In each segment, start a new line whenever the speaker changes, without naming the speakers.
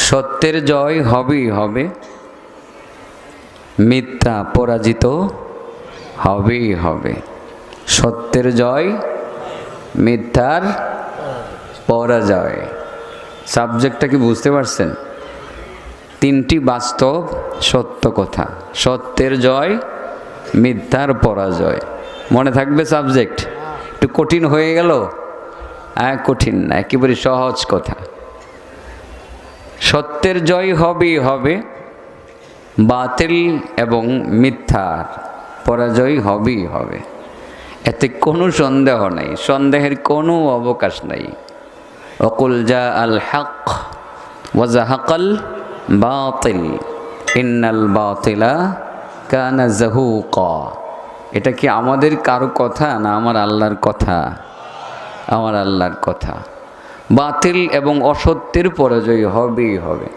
সত্যের জয় হবেই হবে, মিথ্যা পরাজিত হবেই হবে। সত্যের জয়, মিথ্যার পরাজয়। সাবজেক্টটা কি বুঝতে পারছেন? তিনটি বাস্তব সত্য কথা। সত্যের জয়, মিথ্যার পরাজয়। মনে থাকবে সাবজেক্ট? একটু কঠিন হয়ে গেল? কঠিন না, একেবারে সহজ কথা। সত্যের জয় হবেই হবে, বাতিল এবং মিথ্যার পরাজয় হবেই হবে। এতে কোনো সন্দেহ নাই, সন্দেহের কোনো অবকাশ নাই। ওয়াকুল জা আল হক ওয়া যাহাকাল বাতিল ইন্নাল বাতিলা কানা যাহুকা। এটা কি আমাদের কারো কথা না আমার আল্লাহর কথা? আমার আল্লাহর কথা। বাতিল এবং অসত্যের পরাজয় হবেই হবে।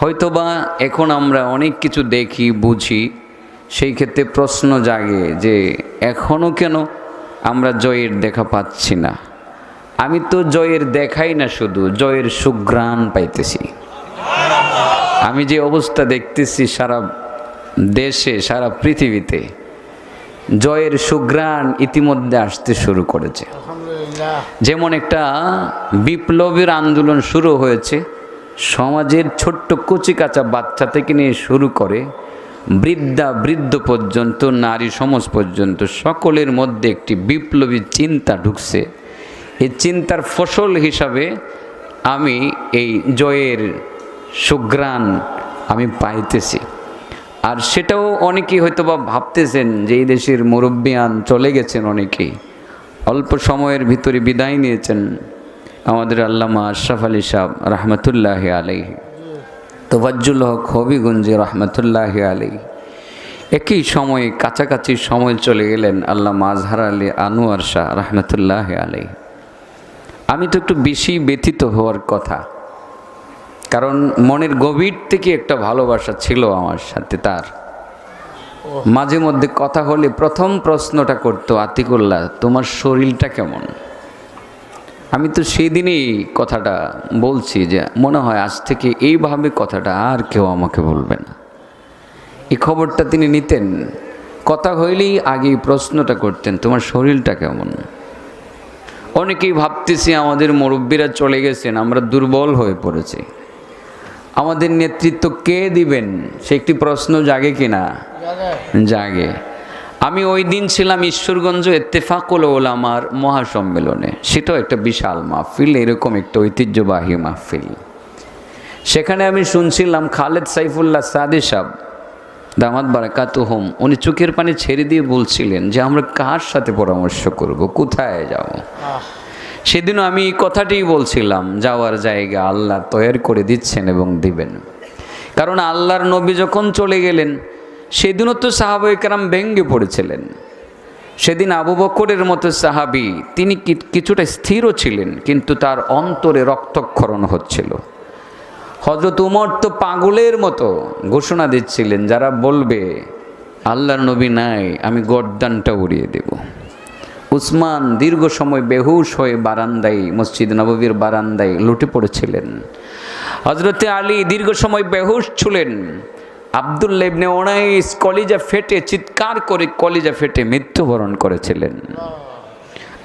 হয়তোবা এখন আমরা অনেক কিছু দেখি, বুঝি, সেই ক্ষেত্রে প্রশ্ন জাগে যে এখনও কেন আমরা জয়ের দেখা পাচ্ছি না। আমি তো জয়ের দেখাই না, শুধু জয়ের সুঘ্রাণ পাইতেছি। আমি যে অবস্থা দেখতেছি সারা দেশে, সারা পৃথিবীতে, জয়ের সুঘ্রাণ ইতিমধ্যে আসতে শুরু করেছে। যেমন একটা বিপ্লবের আন্দোলন শুরু হয়েছে, সমাজের ছোট্ট কচিকাঁচা বাচ্চা থেকে নিয়ে শুরু করে বৃদ্ধ পর্যন্ত, নারী সমাজ পর্যন্ত সকলের মধ্যে একটি বিপ্লবী চিন্তা ঢুকছে। এই চিন্তার ফসল হিসাবে আমি এই জয়ের সুঘ্রাণ আমি পাইতেছি। আর সেটাও অনেকেই হয়তো বা ভাবতেছেন যে এই দেশের মুরব্বিয়ান চলে গেছেন, অনেকেই অল্প সময়ের ভিতরে বিদায় নিয়েছেন। আমাদের আল্লামা আশরাফ আলী সাহেব রহমতুল্লাহি আলাইহি, তোফাজ্জুল হক হবিগঞ্জি রহমতুল্লাহি আলাইহি, একই সময়ে কাছাকাছি সময় চলে গেলেন আল্লামা আজহার আলী আনোয়ার শাহ রহমতুল্লাহি আলাইহি। আমি তো একটু বেশি ব্যথিত হওয়ার কথা, কারণ মনের গভীর থেকে একটা ভালোবাসা ছিল আমার সাথে তার। মাঝে মধ্যে কথা হলে প্রথম প্রশ্নটা করতো, আতিকুল্লাহ তোমার শরীরটা কেমন? আমি তো সেই দিনেই কথাটা বলছি যে মনে হয় আজ থেকে এইভাবে কথাটা আর কেউ আমাকে বলবে না। এই খবরটা তিনি নিতেন, কথা হইলেই আগেই প্রশ্নটা করতেন, তোমার শরীরটা কেমন? অনেকেই ভাবতেছি আমাদের মুরব্বীরা চলে গেছেন, আমরা দুর্বল হয়ে পড়েছি, আমাদের নেতৃত্ব কে দিবেন? সে একটি প্রশ্ন জাগে কিনা? জাগে। আমি ওই দিন ছিলাম ঈশ্বরগঞ্জ ইত্তেফাকুল উলামার মহাসম্মেলনে। সেটাও একটা বিশাল মাহফিল, এরকম একটা ঐতিহ্যবাহী মাহফিল। সেখানে আমি শুনছিলাম খালেদ সাইফুল্লাহ সাদি সাহেব দামাত বারাকাতুহুম, উনি চোখের পানি ছেড়ে দিয়ে বলছিলেন যে আমরা কার সাথে পরামর্শ করব, কোথায় যাব। সেদিনও আমি এই কথাটিই বলছিলাম, যাওয়ার জায়গা আল্লাহ তৈরি করে দিচ্ছেন এবং দিবেন। কারণ আল্লাহর নবী যখন চলে গেলেন সেদিনও তো সাহাবায়ে কেরাম ভেঙ্গে পড়েছিলেন। সেদিন আবু বকরের মতো সাহাবী, তিনি কিছুটা স্থিরও ছিলেন, কিন্তু তার অন্তরে রক্তক্ষরণ হচ্ছিল। হযরত উমর তো পাগলের মতো ঘোষণা দিচ্ছিলেন, যারা বলবে আল্লাহর নবী নাই আমি গর্দানটা উড়িয়ে দেব। উসমান দীর্ঘ সময় বেহুশ হয়ে বারান্দায়, মসজিদ নববীর বারান্দায় লুটে পড়েছিলেন। হযরতে আলী দীর্ঘ সময় বেহুশ ছিলেন। আব্দুল্লাহ ইবনে উনাইস কলিজা ফেটে, চিৎকার করে কলিজা ফেটে মৃত্যুবরণ করেছিলেন।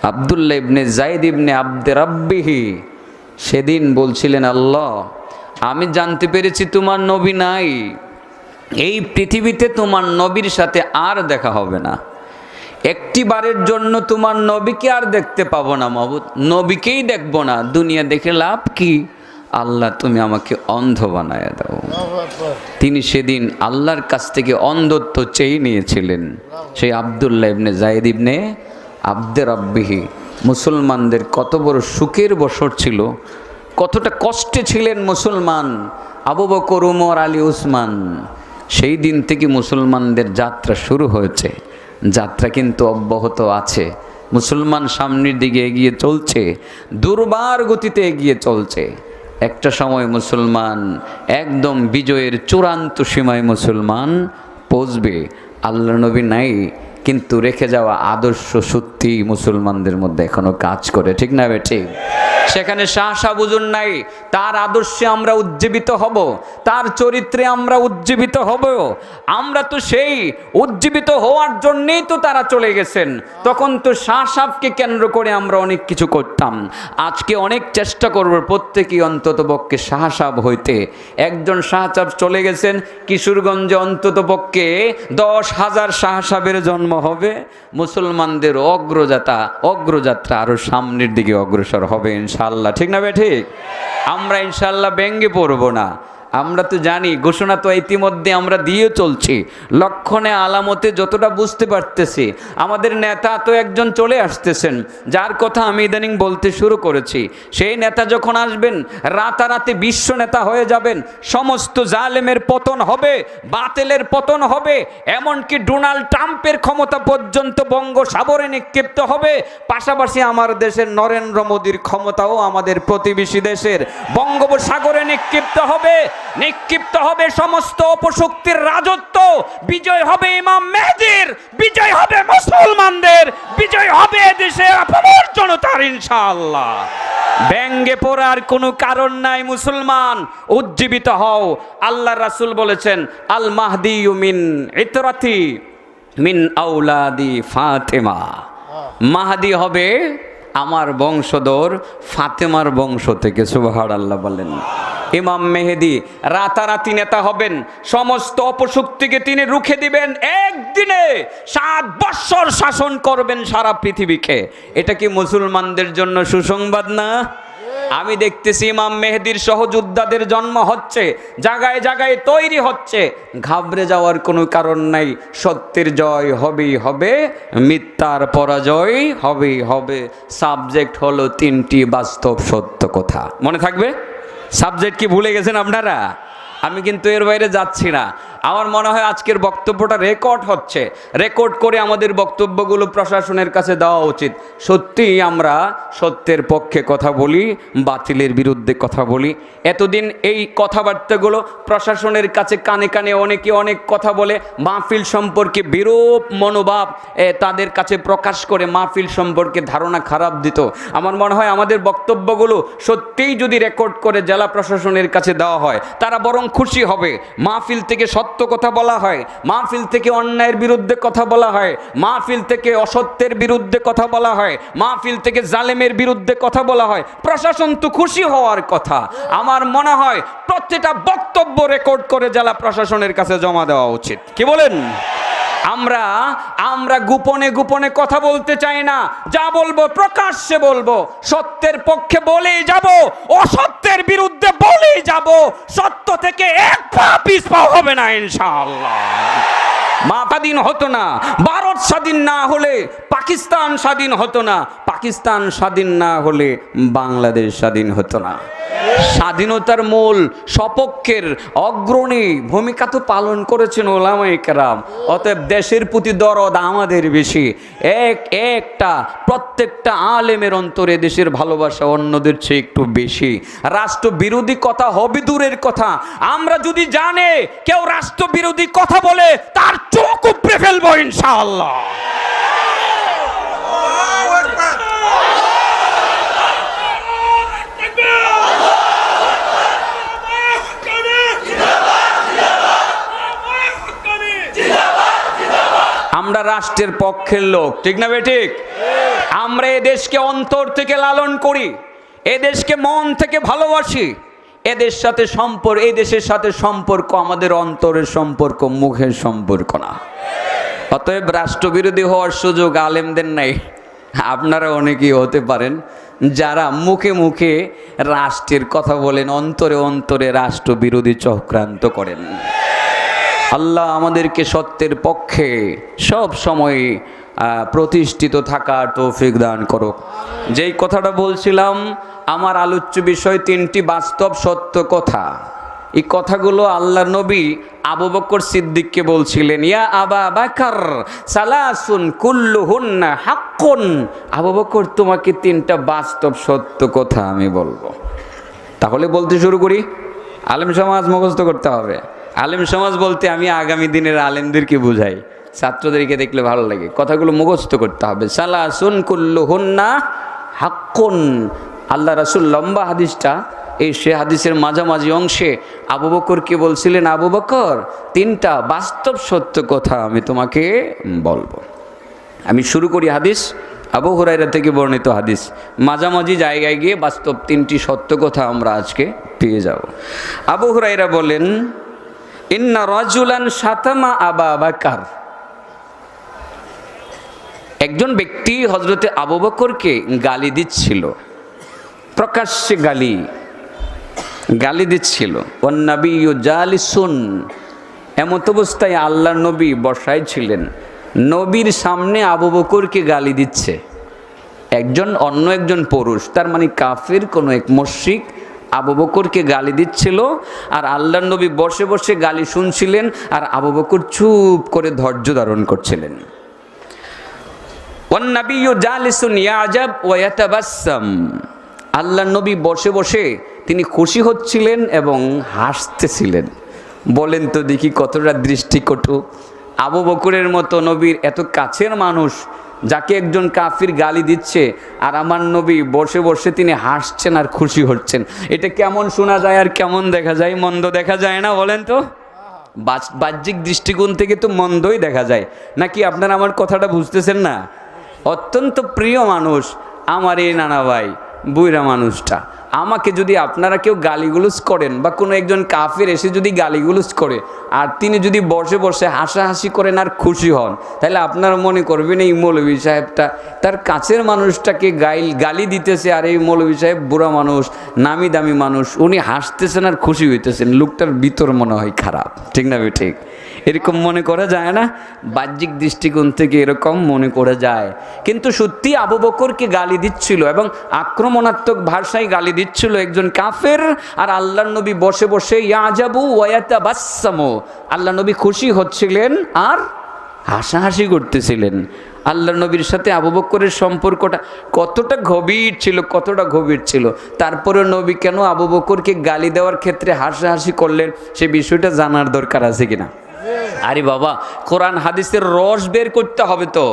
আব্দুল্লাহ ইবনে যায়েদ ইবনে আব্দে রাব্বিহি সেদিন বলছিলেন, আল্লাহ আমি জানতে পেরেছি তোমার নবী নাই, এই পৃথিবীতে তোমার নবীর সাথে আর দেখা হবে না, একটি বারের জন্য তোমার নবীকে আর দেখতে পাবো না মাবুদ, নবীকেই দেখবো না, দুনিয়া দেখে লাভ কি? আল্লাহ তুমি আমাকে অন্ধ বানায় দাও। তিনি সেদিন আল্লাহর কাছ থেকে অন্ধত্ব চেয়ে নিয়েছিলেন। সেই আব্দুল্লাহ ইবনে যায়েদ ইবনে আব্দে রাব্বিহি মুসলমানদের কত বড় সুখের বছর ছিল, কতটা কষ্টে ছিলেন মুসলমান। আবু বকর, উমর, আলী, উসমান, সেই দিন থেকে মুসলমানদের যাত্রা শুরু হয়েছে। যাত্রা কিন্তু অব্যাহত আছে। মুসলমান সামনের দিকে এগিয়ে চলছে, দুর্বার গতিতে এগিয়ে চলছে। একটা সময় মুসলমান একদম বিজয়ের চূড়ান্ত সীমায় মুসলমান পৌঁছবে। আল্লাহ নবী নাই, কিন্তু রেখে যাওয়া আদর্শ সত্যি মুসলমানদের মধ্যে এখনো কাজ করে, ঠিক না বেঠিক? সেখানে শাহ বুজুর নাই। তার আদর্শে আমরা উজ্জীবিত হব, তার চরিত্রে আমরা উজ্জীবিত হব। আমরা তো সেই উজ্জীবিত হওয়ার জন্যেই তো তারা চলে গেছেন। তখন তো শাহকে কেন্দ্র করে আমরা অনেক কিছু করতাম। আজকে অনেক চেষ্টা করব প্রত্যেকেই অন্তত পক্ষে শাহ হইতে। একজন শাহ চলে গেছেন, কিশোরগঞ্জে অন্তত পক্ষে 10,000 শাহের জন্ম হবে। মুসলমানদের অগ্রযাত্রা আরো সামনের দিকে অগ্রসর হবে ইনশাআল্লাহ। ঠিক না বে ঠিক? আমরা ইনশাআল্লাহ ব্যঙ্গে পড়ব না। আমরা তো জানি, ঘোষণা তো ইতিমধ্যে আমরা দিয়ে চলছি, লক্ষণে আলামতে যতটা বুঝতে পারতেছি। আমাদের নেতা তো একজন চলে আসতেছেন, যার কথা আমি ইদানিং বলতে শুরু করেছি। সেই নেতা যখন আসবেন, রাতারাতি বিশ্ব নেতা হয়ে যাবেন। সমস্ত জালেমের পতন হবে, বাতিলের পতন হবে, এমনকি ডোনাল্ড ট্রাম্পের ক্ষমতা পর্যন্ত বঙ্গোসাগরে নিক্ষিপ্ত হবে। পাশাপাশি আমার দেশের নরেন্দ্র মোদীর ক্ষমতাও আমাদের প্রতিবেশী দেশের বঙ্গোপসাগরে নিক্ষিপ্ত হবে। সমস্ত অপশক্তির রাজত্ব। বিজয় হবে ইমাম মেহেদীর, বিজয় হবে মুসলমানদের, বিজয় হবে দেশের আপামর জনতার ইনশাআল্লাহ। ব্যঙ্গে পড়ার কোনো কারণ নাই। মুসলমান, উজ্জীবিত হও। আল্লাহ রাসূল বলেছেন, আল মাহদি মিন ইতরাতি মিন আওলাদি ফাতেমা। মাহদি হবে আমার বংশধর ফাতেমার বংশ থেকে। সুবহানাল্লাহ বলেন। ইমাম মেহেদী রাতারাতি নেতা হবেন, সমস্ত অপশক্তিকে তিনি রুখে দিবেন। একদিনে 7 বৎসর শাসন করবেন সারা পৃথিবীকে। এটা কি মুসলমানদের জন্য সুসংবাদ না? আমি দেখতেছি ইমাম মেহেদীর সহযোদ্ধাদের জন্ম হচ্ছে, জায়গায় জায়গায় তৈরি হচ্ছে। ঘাবড়ে যাওয়ার কোনো কারণ নাই। সত্যের জয় হবেই হবে, মিথ্যার পরাজয় হবেই হবে। সাবজেক্ট হলো 3টি বাস্তব সত্য কথা। মনে থাকবে? সাবজেক্ট কি ভুলে গেছেন আপনারা? আমি কিন্তু এর বাইরে যাচ্ছি না। আমার মনে হয় আজকের বক্তব্যটা রেকর্ড হচ্ছে, রেকর্ড করে আমাদের বক্তব্যগুলো প্রশাসনের কাছে দেওয়া উচিত। সত্যিই আমরা সত্যের পক্ষে কথা বলি, বাতিলের বিরুদ্ধে কথা বলি। এতদিন এই কথাবার্তাগুলো প্রশাসনের কাছে কানে কানে অনেকে অনেক কথা বলে, মাহফিল সম্পর্কে বিরূপ মনোভাব তাদের কাছে প্রকাশ করে মাহফিল সম্পর্কে ধারণা খারাপ দিত। আমার মনে হয় আমাদের বক্তব্যগুলো সত্যিই যদি রেকর্ড করে জেলা প্রশাসনের কাছে দেওয়া হয়, তারা বরং খুশি হবে। মাহফিল থেকে সত্য কথা বলা হয়, মাহফিল থেকে অন্যায়ের বিরুদ্ধে কথা বলা হয়, মাহফিল থেকে অসত্যের বিরুদ্ধে কথা বলা হয়, মাহফিল থেকে জালেমের বিরুদ্ধে কথা বলা হয়। প্রশাসন তো খুশি হওয়ার কথা। আমার মনে হয় প্রত্যেকটা বক্তব্য রেকর্ড করে জেলা প্রশাসনের কাছে জমা দেওয়া উচিত। কি বলেন? আমরা গোপনে গোপনে কথা বলতে চাই না। যা বলবো প্রকাশ্যে বলবো, সত্যের পক্ষে বলেই যাব, অসত্যের বিরুদ্ধে বলেই যাব। সত্য থেকে এক পা পিছ পা হবে না ইনশাআল্লাহ। স্বাধীন হতো না, ভারত স্বাধীন না হলে পাকিস্তান স্বাধীন হতো না, পাকিস্তান স্বাধীন না হলে বাংলাদেশ স্বাধীন হতো না। স্বাধীনতার মূল সপক্ষের অগ্রণী ভূমিকা তো পালন করেছেন ওলামায়ে কেরাম। অতএব দেশের প্রতি দরদ আমাদের বেশি। একটা প্রত্যেকটা আলেমের অন্তরে দেশের ভালোবাসা অন্যদের চেয়ে একটু বেশি। রাষ্ট্র বিরোধী কথা হবে দূরের কথা, আমরা যদি জানে কেউ রাষ্ট্র বিরোধী কথা বলে তার চোখ উপড়ে ফেলবো ইনশাআল্লাহ। আমরা রাষ্ট্রের পক্ষের লোক, ঠিক না বেঠিক? আমরা এ দেশকে অন্তর থেকে লালন করি, এ দেশকে মন থেকে ভালোবাসি। এই দেশের সাথে সম্পর্ক আমাদের অন্তরের সম্পর্ক, মুখের সম্পর্ক না। অতএব রাষ্ট্রবিরোধী হওয়ার সুযোগ আলেমদের নাই। আপনারা অনেকেই হতে পারেন যারা মুখে মুখে রাষ্ট্রের কথা বলেন, অন্তরে অন্তরে রাষ্ট্রবিরোধী চক্রান্ত করেন। আল্লাহ আমাদেরকে সত্যের পক্ষে সব সময় প্রতিষ্ঠিত থাকার তৌফিক দান করুক। যেই কথাটা বলছিলাম, আমার আলোচ্য বিষয় 3টি বাস্তব সত্য কথা। এই কথাগুলো আল্লাহর নবী আবু বকর সিদ্দিককে বলছিলেন, ইয়া আবা বকর সালাসুন কুল্লুহুন্না হাক্কুন। আবু বকর, তোমাকে 3টা বাস্তব সত্য কথা আমি বলবো। তাহলে বলতে শুরু করি। আলেম সমাজ মুখস্থ করতে হবে। আলেম সমাজ বলতে আমি আগামী দিনের আলেমদেরকে বুঝাই, ছাত্রদেরকে দেখলে ভালো লাগে। কথাগুলো মুখস্থ করতে হবে। সালাসুন কুল্লুহুন্না হাক্কুন, আল্লাহ রাসূল লম্বা হাদিসটা, সে হাদিসের মাঝামাঝি অংশে আবু বকরকে বলছিলেন, আবু বকর, 3টা বাস্তব সত্য কথা আমি তোমাকে বলবো। আমি শুরু করি হাদিস, আবু হুরায়রা থেকে বর্ণিত হাদিস। মাঝামাঝি জায়গায় গিয়ে বাস্তব 3টি সত্য কথা আমরা আজকে পেয়ে যাব। আবু হুরায়রা বলেন, ইন্না রাজুলান শাতামা আবা বকর, একজন ব্যক্তি হযরতে আবু বকরকে গালি দিচ্ছিল, প্রকাশ্যে গালি দিচ্ছিল। ওয়ান নাবিয়্যু জালিসুন, এমত অবস্থায় আল্লাহর নবী বসায় ছিলেন। নবীর সামনে আবু বকরকে গালি দিচ্ছে অন্য একজন পুরুষ, তার মানে কাফির কোনো এক মুশরিক আবু বকরকে গালি দিচ্ছিল, আর আল্লাহর নবী বসে বসে গালি শুনছিলেন, আর আবু বকর চুপ করে ধৈর্য ধারণ করছিলেন। ওয়ান নাবিয়্যু জালিসুন ইয়াজাব ওয়া ইয়াতাবাসসাম, আল্লাহর নবী বসে বসে তিনি খুশি হচ্ছিলেন এবং হাসতেছিলেন। বলেন তো দেখি কতটা দৃষ্টিকটু। আবু বকরের মতো নবীর এত কাছের মানুষ, যাকে একজন কাফির গালি দিচ্ছে, আর আমার নবী বসে বসে তিনি হাসছেন আর খুশি হচ্ছেন। এটা কেমন শোনা যায় আর কেমন দেখা যায়? মন্দ দেখা যায় না? বলেন তো। বাহ্যিক দৃষ্টিকোণ থেকে তো মন্দই দেখা যায়, নাকি আপনারা আমার কথাটা বুঝতেছেন না? অত্যন্ত প্রিয় মানুষ আমার এই নানা ভাই, বুইরা মানুষটা। আমাকে যদি আপনারা কেউ গালিগুলোজ করেন, বা কোনো একজন কাফির এসে যদি গালিগুলোজ করে, আর তিনি যদি বসে বসে হাসাহাসি করেন আর খুশি হন, তাহলে আপনারা মনে করবেন এই মৌলভী সাহেবটা তার কাছের মানুষটাকে গালি দিতেছে, আর এই মৌলভী সাহেব বুড়া মানুষ, নামি দামি মানুষ, উনি হাসতেছেন আর খুশি হইতেছেন। লোকটার ভিতর মনে হয় খারাপ, ঠিক না? ঠিক এরকম মনে করা যায় না? বাহ্যিক দৃষ্টিকোণ থেকে এরকম মনে করা যায়, কিন্তু সত্যি আবু বকরকে গালি দিচ্ছিল এবং আক্রমণাত্মক ভাষায় গালি দিচ্ছিল একজন কাফের, আর আল্লাহর নবী বসে বসে ইয়াজাবু ওয়া ইয়াতাবাসসামু, আল্লাহর নবী খুশি হচ্ছিলেন আর হাসাহাসি করতেছিলেন। আল্লাহর নবীর সাথে আবু বকরের সম্পর্কটা কতটা গভীর ছিল। তারপরে নবী কেন আবু বকরকে গালি দেওয়ার ক্ষেত্রে হাসাহাসি করলেন, সে বিষয়টা জানার দরকার আছে কিনা? আরে বাবা, কোরআন হাদিসের রস বের করতে হবে তো।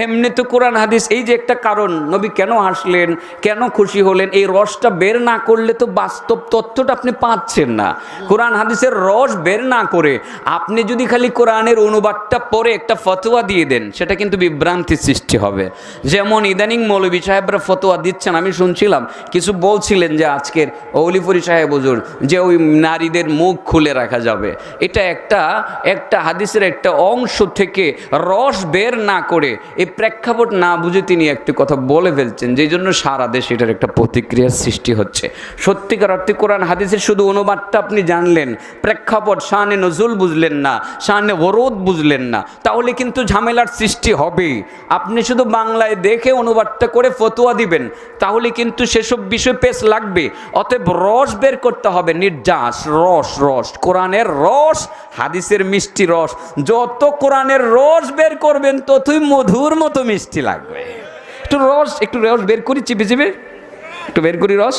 এমনি তো কোরআন হাদিস, এই যে একটা কারণ, নবী কেন হাসলেন, কেন খুশি হলেন, এই রসটা বের না করলে তো বাস্তব তথ্যটা আপনি পাচ্ছেন না। কোরআন হাদিসের রস বের না করে আপনি যদি খালি কোরআনের অনুবাদটা পড়ে একটা ফতোয়া দিয়ে দেন, সেটা কিন্তু বিভ্রান্তির সৃষ্টি হবে। যেমন ইদানিং মৌলভী সাহেবরা ফতোয়া দিচ্ছেন, আমি শুনছিলাম কিছু বলছিলেন যে আজকের অলিপুরি সাহেব হুজুর, যে ওই নারীদের মুখ খুলে রাখা যাবে। এটা একটা হাদিসের একটা অংশ থেকে রস বের না করে, এই প্রেক্ষাপট না বুঝে তিনি একটি কথা বলে ফেলছেন, যেই জন্য সারা দেশে এটার একটা প্রতিক্রিয়ার সৃষ্টি হচ্ছে। সত্যিকার অর্থে কোরআন হাদিসের শুধু অনুবাদটা আপনি জানলেন, প্রেক্ষাপট শানে নজুল বুঝলেন না, শানে ওরদ বুঝলেন না, তাহলে কিন্তু ঝামেলার সৃষ্টি হবে। আপনি শুধু বাংলায় দেখে অনুবাদটা করে ফতোয়া দিবেন, তাহলে কিন্তু সেসব বিষয় পেশ লাগবে। অতএব রস বের করতে হবে, নির্যাস রস, কোরআনের রস, হাদিসের মিষ্টি রস। যত কোরআনের রস বের করবেন ততই মধুর মতো মিষ্টি লাগবে। একটু রস বের করি, চিপে একটু বের করি রস।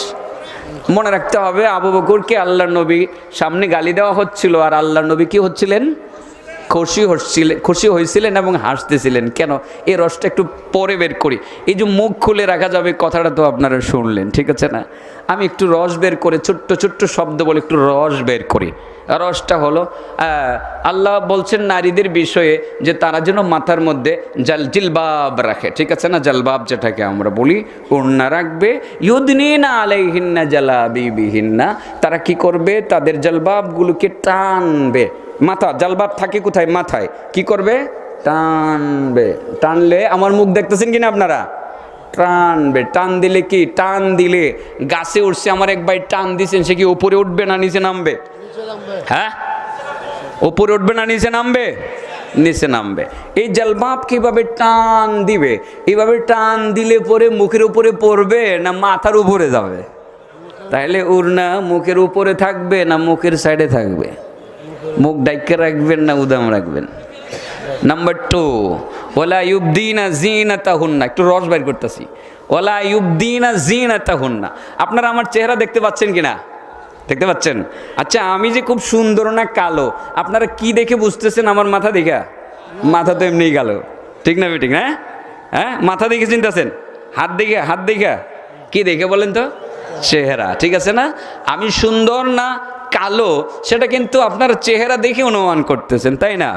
মনে রাখতে হবে, আবু বকরকে আল্লাহর নবী সামনে গালি দেওয়া হচ্ছিল, আর আল্লাহর নবী কি হচ্ছিলেন? খুশি হয়েছিলেন এবং হাসতেছিলেন। কেন? এই রসটা একটু পরে বের করি। এই যে মুখ খুলে রাখা যাবে কথাটা তো আপনারা শুনলেন, ঠিক আছে না? আমি একটু রস বের করে ছোট্ট শব্দ বলে একটু রস বের করি। রসটা হলো, আল্লাহ বলছেন নারীদের বিষয়ে যে তারা যেন মাথার মধ্যে জিলবাব রাখে, ঠিক আছে না? জালবাব যেটাকে আমরা বলি, ওড়না রাখবে। ইউদনিনা আলাইহিন্না জালাবিবিহিন্না, তারা কি করবে? তাদের জালবাবগুলোকে টানবে। মাথা, জালবাব থাকে কোথায়? মাথায়। কি করবে? টানবে। টানলে, আমার মুখ দেখতেছেন কিনা আপনারা? টানবে। টান দিলে কি? টান দিলে গাছে উঠছে, আমার এক ভাই টান দিছেন, সে কি উপরে উঠবে না নিচে নামবে? হ্যাঁ, উপরে উঠবে না নিচে নামবে? নিচে নামবে। এই জালবাব কিভাবে টান দিবে? এইভাবে টান দিলে পরে মুখের উপরে পড়বে না মাথার উপরে যাবে? তাহলে ওড়না মুখের উপরে থাকবে না মুখের সাইডে থাকবে? মুখ ডাইকে রাখবেন না উদাম রাখবেন? নাম্বার 2, ওয়ালা ইউবদিনা জিনাতাহুন্না। একটু রস বাইর করতেছি। ওয়ালা ইউবদিনা জিনাতাহুন্না। আপনারা আমার চেহারা দেখতে পাচ্ছেন কিনা? দেখতে পাচ্ছেন? আচ্ছা, আমি যে খুব সুন্দর না কালো, আপনারা কি দেখে বুঝতেছেন? আমার মাথা দেখা? মাথা তো এমনিই কালো, ঠিক না? ঠিক না? হ্যাঁ, মাথা দেখে চিন্তাছেন? হাত দেখা? কি দেখে বলেন তো? চেহারা, ঠিক আছে না? আমি সুন্দর না কালো সেটা কিন্তু আপনার চেহারা দেখে অনুমান করতেছেন, তাই না?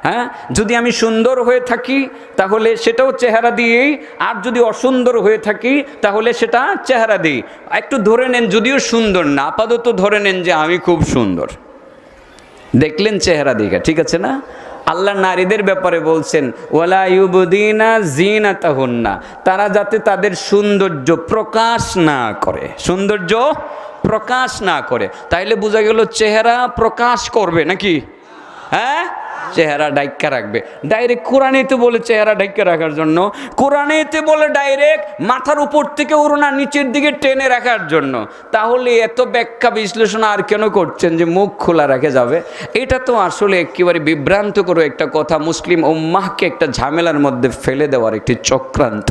হ্যাঁ, যদি আমি সুন্দর হয়ে থাকি তাহলে সেটাও চেহারা দিয়েই, আর যদি অসুন্দর হয়ে থাকি তাহলে সেটা চেহারা দিই। একটু ধরে নেন, যদিও সুন্দর না, আপাতত ধরে নেন যে আমি খুব সুন্দর, দেখলেন চেহারা দেখে, ঠিক আছে না? আল্লাহ নারীদের ব্যাপারে বলছেন ওয়ালা ইউবদিনা জিনাতাহুন্না, তারা যাতে তাদের সৌন্দর্য প্রকাশ না করে, সৌন্দর্য প্রকাশ না করে। তাইলে বোঝা গেল চেহারা প্রকাশ করবে নাকি? হ্যাঁ, চেহারা ডাইক্কা রাখবে। ডাইরেক্ট কোরআনেতে বলে চেহারা ডাইক্কা রাখার জন্য, কোরআনেতে বলে ডাইরেক্ট মাথার উপর থেকে ওড়না নিচের দিকে টেনে রাখার জন্য। তাহলে এত ব্যাখ্যা বিশ্লেষণ আর কেন করছেন যে মুখ খোলা রাখা যাবে? এটা তো আসলে একেবারে বিভ্রান্তকর একটা কথা, মুসলিম উম্মাহকে একটা ঝামেলার মধ্যে ফেলে দেওয়ার একটি চক্রান্ত।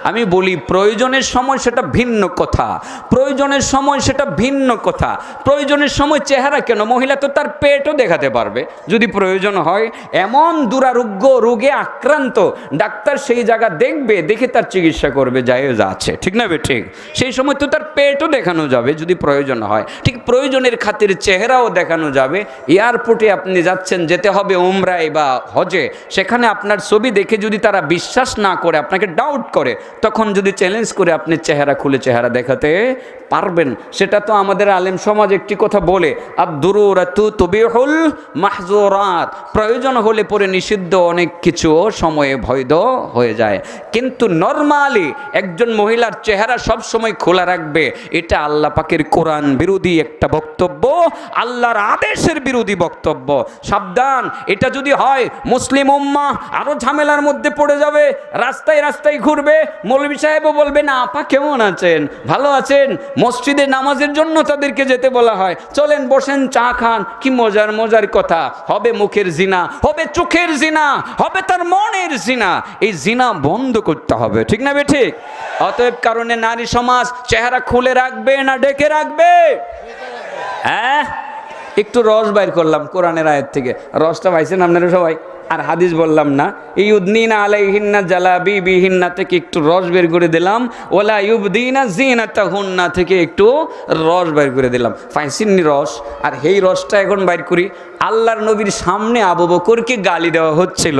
আমি বলি প্রয়োজনের সময় সেটা ভিন্ন কথা, প্রয়োজনের সময় সেটা ভিন্ন কথা। প্রয়োজনের সময় চেহারা কেন, মহিলা তো তার পেটও দেখাতে পারবে যদি প্রয়োজন হয়। এমন দুরারোগ্য রোগে আক্রান্ত, ডাক্তার সেই জায়গা দেখবে, দেখে তার চিকিৎসা করবে, জায়েজ আছে, ঠিক না বে ঠিক? সেই সময় তো তার পেটও দেখানো যাবে যদি প্রয়োজন হয়। ঠিক প্রয়োজনের খাতির চেহারাও দেখানো যাবে। এয়ারপোর্টে আপনি যাচ্ছেন, যেতে হবে উমরায় বা হজে, সেখানে আপনার ছবি দেখে যদি তারা বিশ্বাস না করে, আপনাকে ডাউট করে, তখন যদি চ্যালেঞ্জ করে আপনি চেহারা খুলে চেহারা দেখাতে পারবেন। সেটা তো আমাদের আলেম সমাজ একটি কথা বলে, আদ-দুরুরাতু তুবিহুল মাহজুরাত, প্রয়োজন হলে পরে নিষিদ্ধ অনেক কিছু সময়ে বৈধ হয়ে যায়। কিন্তু নরমালি একজন মহিলার চেহারা সব সময় খোলা রাখবে, এটা আল্লাহ পাকের কোরআন বিরোধী একটা বক্তব্য, আল্লাহর আদেশের বিরোধী বক্তব্য। সাবধান, এটা যদি হয় মুসলিম উম্মাহ আরো ঝামেলার মধ্যে পড়ে যাবে। রাস্তায় রাস্তায় ঘুরবে, মৌলভী সাহেবও বলবে না আপা কেমন আছেন, ভালো আছেন। মসজিদে নামাজের জন্য তাদেরকে যেতে বলা হয়, চলেন বসেন চা খান। কি মজার মজার কথা, হবে মুখের জিনা, হবে চোখের জিনা, হবে তার মনের জিনা। এই জিনা বন্ধ করতে হবে, ঠিক না বে ঠিক? অতএব কারণে নারী সমাজ চেহারা খুলে রাখবে না ঢেকে রাখবে? হ্যাঁ, একটু রস বাইর করলাম কোরআনের আয়াত থেকে, রসটা পাইছেন আপনারা সবাই? আর হাদিস বললাম না, ইউদনিনা আলাইহিন্না জালাবিবিহিন্না থেকে একটু রস বের করে দিলাম, ওয়ালা ইউবদিনা জিনাতাহুন্না থেকে একটু রস বের করে দিলাম। পাইছেননি রস? আর এই রসটা এখন বাইর করি। আল্লাহর নবীর সামনে আবু বকরকে গালি দেওয়া হচ্ছিল,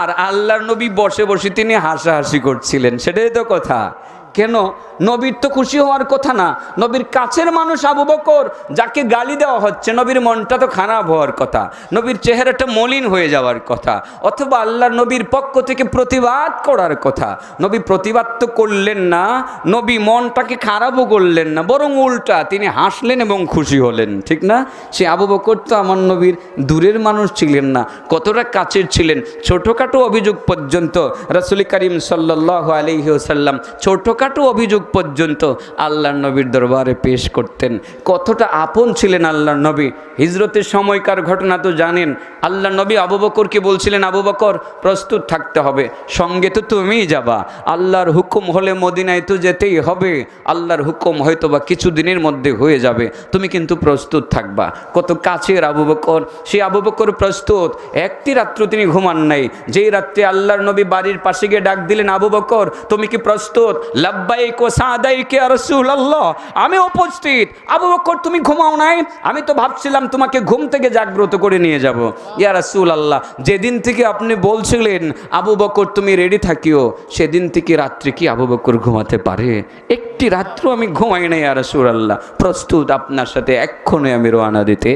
আর আল্লাহর নবী বসে বসে তিনি হাসাহাসি করছিলেন। সেটাই তো কথা। কেন? নবীর তো খুশি হওয়ার কথা না, নবীর কাছের মানুষ আবু বকর, যাকে গালি দেওয়া হচ্ছে, নবীর মনটা তো খারাপ হওয়ার কথা, নবীর চেহারাটা মলিন হয়ে যাওয়ার কথা, অথবা আল্লাহর নবীর পক্ষ থেকে প্রতিবাদ করার কথা। নবী প্রতিবাদ তো করলেন না, নবী মনটাকে খারাপও করলেন না, বরং উল্টা তিনি হাসলেন এবং খুশি হলেন, ঠিক না? সে আবু বকর তো আমার নবীর দূরের মানুষ ছিলেন না, কতটা কাছের ছিলেন। ছোটোখাটো অভিযোগ পর্যন্ত রাসূল করিম সাল্লাল্লাহু আলাইহি ওয়াসাল্লাম ছোটোখাটো অভিযোগ পর্যন্ত আল্লাহর নবীর দরবারে পেশ করতেন। কতটা আপন ছিলেন আল্লাহর নবী। হিজরতের সময়কার ঘটনা তো জানেন। আল্লাহর নবী আবু বকরকে বলছিলেন, আবু বকর প্রস্তুত থাকতে হবে, সঙ্গে তো তুমিই যাবা, আল্লাহর হুকুম হলে মদিনায় তো যেতেই হবে, আল্লাহর হুকুম হয়তো বা কিছু দিনের মধ্যে হয়ে যাবে, তুমি কিন্তু প্রস্তুত থাকবা। কত কাছের আবু বকর, সেই আবু বকর প্রস্তুত। একটি রাত্র তিনি ঘুমান নাই, যেই রাত্রে আল্লাহর নবী বাড়ির পাশে গিয়ে ডাক দিলেন, আবু বকর তুমি কি প্রস্তুত? লাব্বাইক ওয়া সাদাইক ইয়া রাসূলুল্লাহ, আমি উপস্থিত। আবু বকর তুমি ঘুমাও নাই? আমি তো ভাবছিলাম তোমাকে ঘুম থেকে জাগ্রত করে নিয়ে যাব। ইয়া রাসূলুল্লাহ, যেদিন থেকে আপনি বলছিলেন আবু বকর তুমি রেডি থাকিও, সেদিন থেকে রাত্রে কি আবু বকর ঘুমাতে পারে? একটি রাত্র আমি ঘুমাই নাই ইয়া রাসূলুল্লাহ, প্রস্তুত, আপনার সাথে এক্ষণে আমি রওনা দিতে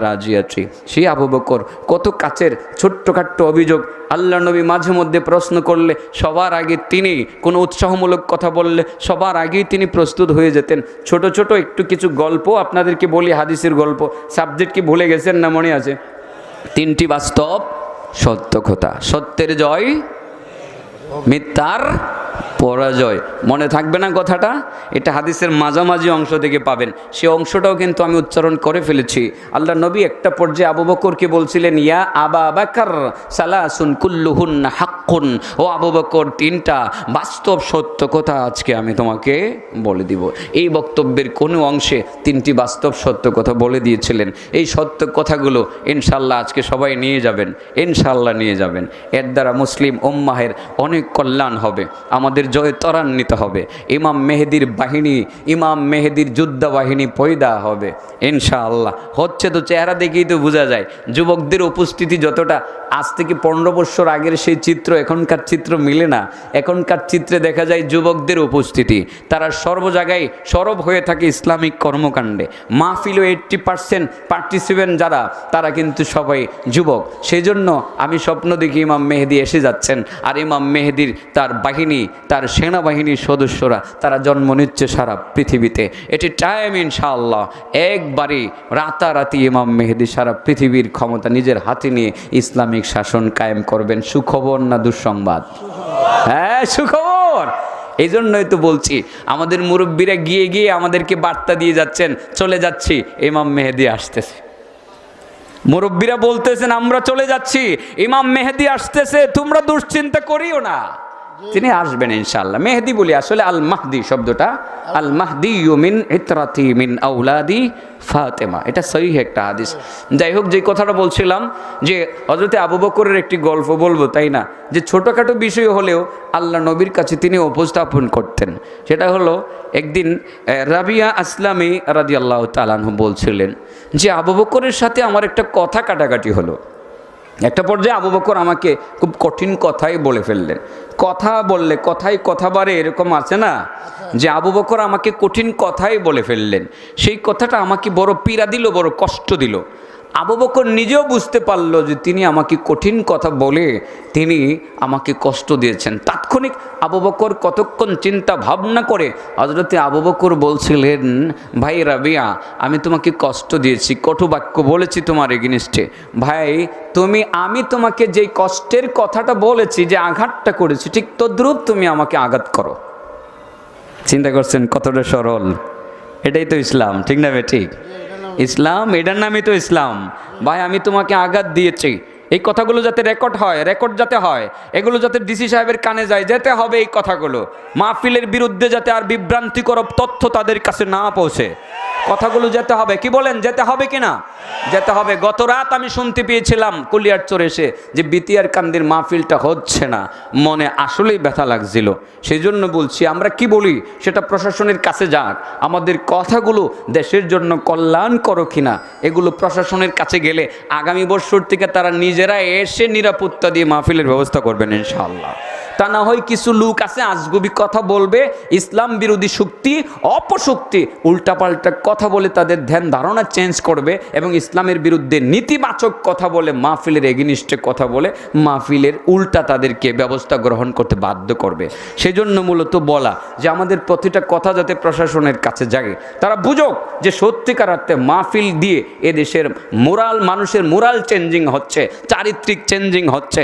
রাজি আছি। সেই আবু বকর কত কাছের। ছোট্টখাট্ট অভিযোগ আল্লাহ নবী মাঝে মধ্যে প্রশ্ন করলে সবার আগে তিনি, কোনো উৎসাহমূলক কথা বললে সবার আগেই তিনি প্রস্তুত হয়ে যেতেন। ছোট ছোট একটু কিছু গল্প আপনাদেরকে বলি, হাদিসের গল্প। সাবজেক্ট কি ভুলে গেছেন না মনে আছে? 3টি বাস্তব সত্য কথা। সত্যের জয়, মিথ্যার পরাজয়। মনে থাকবে না কথাটা? এটা হাদিসের মাঝামাঝি অংশ থেকে পাবেন। সে অংশটাও কিন্তু আমি উচ্চারণ করে ফেলেছি। আল্লাহ নবী একটা পর্যায়ে আবু বকরকে বলছিলেন, ইয়া আবা বকর সালাসুন কুল্লুহুন্না হাক্কুন, ও আবু বকর 3টা বাস্তব সত্য কথা আজকে আমি তোমাকে বলে দিব। এই বক্তব্যের কোনো অংশে 3টি বাস্তব সত্য কথা বলে দিয়েছিলেন। এই সত্য কথাগুলো ইনশাল্লাহ আজকে সবাই নিয়ে যাবেন, ইনশাল্লাহ নিয়ে যাবেন। এর দ্বারা মুসলিম উম্মাহের অনেক কল্যাণ হবে। আমাদের আমাদের জয় ত্বরান্বিত হবে। ইমাম মেহেদির বাহিনী, ইমাম মেহেদির যোদ্ধা বাহিনী পয়দা হবে ইনশাআল্লাহ। হচ্ছে তো, চেহারা দেখেই তো বোঝা যায়। যুবকদের উপস্থিতি যতটা, আজ থেকে 15 বছর আগের সেই চিত্র এখনকার চিত্র মিলে না। এখনকার চিত্রে দেখা যায় যুবকদের উপস্থিতি, তারা সর্ব জায়গায় সরব হয়ে থাকে ইসলামিক কর্মকাণ্ডে। মাহফিলও 80% পার্টিসিপেন্ট যারা, তারা কিন্তু সবাই যুবক। সেই জন্য আমি স্বপ্ন দেখি ইমাম মেহেদি এসে যাচ্ছেন, আর ইমাম মেহেদির তার বাহিনী, তার সেনাবাহিনীর সদস্যরা তারা জন্ম নিচ্ছে সারা পৃথিবীতে। এটি টাইম ইনশাআল্লাহ। একবারই রাতারাতি ইমাম মেহেদি সারা পৃথিবীর ক্ষমতা নিজের হাতে নিয়ে ইসলামিক শাসন কায়েম করবেন। সুখবর না দুঃসংবাদ? হ্যাঁ, সুখবর। এই জন্যই তো বলছি, আমাদের মুরব্বীরা গিয়ে গিয়ে আমাদেরকে বার্তা দিয়ে যাচ্ছেন, চলে যাচ্ছি, ইমাম মেহেদি আসতেছে। মুরব্বীরা বলতেছেন আমরা চলে যাচ্ছি, ইমাম মেহেদি আসতেছে, তোমরা দুশ্চিন্তা করিও না, তিনি আসবেন ইনশাআল্লাহ। মেহেদি বলি আসলে আল মাহদি শব্দটা, আল মাহদি মিন ইতরাতি মিন আওলাদি ফাতেমা, এটা সহিহ একটা হাদিস। যাই হোক, যে কথাটা বলছিলাম যে হযরতে আবু বকরের একটি গল্প বলবো, তাই না, যে ছোটোখাটো বিষয় হলেও আল্লাহ নবীর কাছে তিনি উপস্থাপন করতেন। সেটা হলো, একদিন রাবিয়া আসলামী রাদিয়াল্লাহু তাআলা আনহু বলছিলেন যে আবু বকরের সাথে আমার একটা কথা কাটাকাটি হলো। একটা পর্যায়ে আবু বকর আমাকে খুব কঠিন কথাই বলে ফেললেন। কথা বললে কথাই কথা বাড়ে, এরকম আছে না, যে আবু বকর আমাকে কঠিন কথাই বলে ফেললেন। সেই কথাটা আমাকে বড় পীড়া দিল, বড় কষ্ট দিল। আবু বকর নিজেও বুঝতে পারলো যে তিনি আমাকে কঠিন কথা বলে তিনি আমাকে কষ্ট দিয়েছেন। তাৎক্ষণিক আবু বকর কতক্ষণ চিন্তা ভাবনা করে হযরতে আবু বকর বলছিলেন, ভাই রাবিয়া, আমি তোমাকে কষ্ট দিয়েছি, কটু বাক্য বলেছি তোমার এগেইনস্টে। ভাই আমি তোমাকে যেই কষ্টের কথাটা বলেছি, যে আঘাতটা করেছি, ঠিক তদ্রূপ তুমি আমাকে আঘাত করো। চিন্তা করছেন কতটা সরল? এটাই তো ইসলাম, ঠিক না? ঠিক ইসলাম, এটার নামই তো ইসলাম। ভাই আমি তোমাকে আঘাত দিয়েছি, এই কথাগুলো যাতে রেকর্ড হয়, রেকর্ড যাতে হয়, এগুলো যাতে ডিসি সাহেবের কানে যায়, যেতে হবে এই কথাগুলো, মাহফিলের বিরুদ্ধে যাতে আর বিভ্রান্তিকর তথ্য তাদের কাছে না পৌঁছে, কথাগুলো যেতে হবে। কি বলেন, যেতে হবে কিনা? যেতে হবে। গত রাত আমি শুনতে পেয়েছিলাম কুলিয়ারচর এসে যে বিতিয়ার কান্দির মাহফিলটা হচ্ছে না, মনে আসলেই ব্যথা লাগছিল। সেই জন্য বলছি, আমরা কি বলি সেটা প্রশাসনের কাছে যাক, আমাদের কথাগুলো দেশের জন্য কল্যাণ করো কিনা এগুলো প্রশাসনের কাছে গেলে আগামী বছর থেকে তারা নিজেরা এসে নিরাপত্তা দিয়ে মাহফিলের ব্যবস্থা করবেন ইনশাআল্লাহ। তা না হয় কিছু লোক আছে আজগুবি কথা বলবে, ইসলাম বিরোধী শক্তি, অপশক্তি উল্টাপাল্টা কথা বলে তাদের ধ্যান ধারণা চেঞ্জ করবে এবং ইসলামের বিরুদ্ধে নেতিবাচক কথা বলে, মাহফিলের এগেইনস্টে কথা বলে মাহফিলের উল্টা তাদেরকে ব্যবস্থা গ্রহণ করতে বাধ্য করবে। সেজন্য মূলত বলা যে আমাদের প্রতিটা কথা যাতে প্রশাসনের কাছে জাগে, তারা বুঝুক যে সত্যিকার অর্থে মাহফিল দিয়ে এদেশের মানুষের মোরাল চেঞ্জিং হচ্ছে, চারিত্রিক চেঞ্জিং হচ্ছে,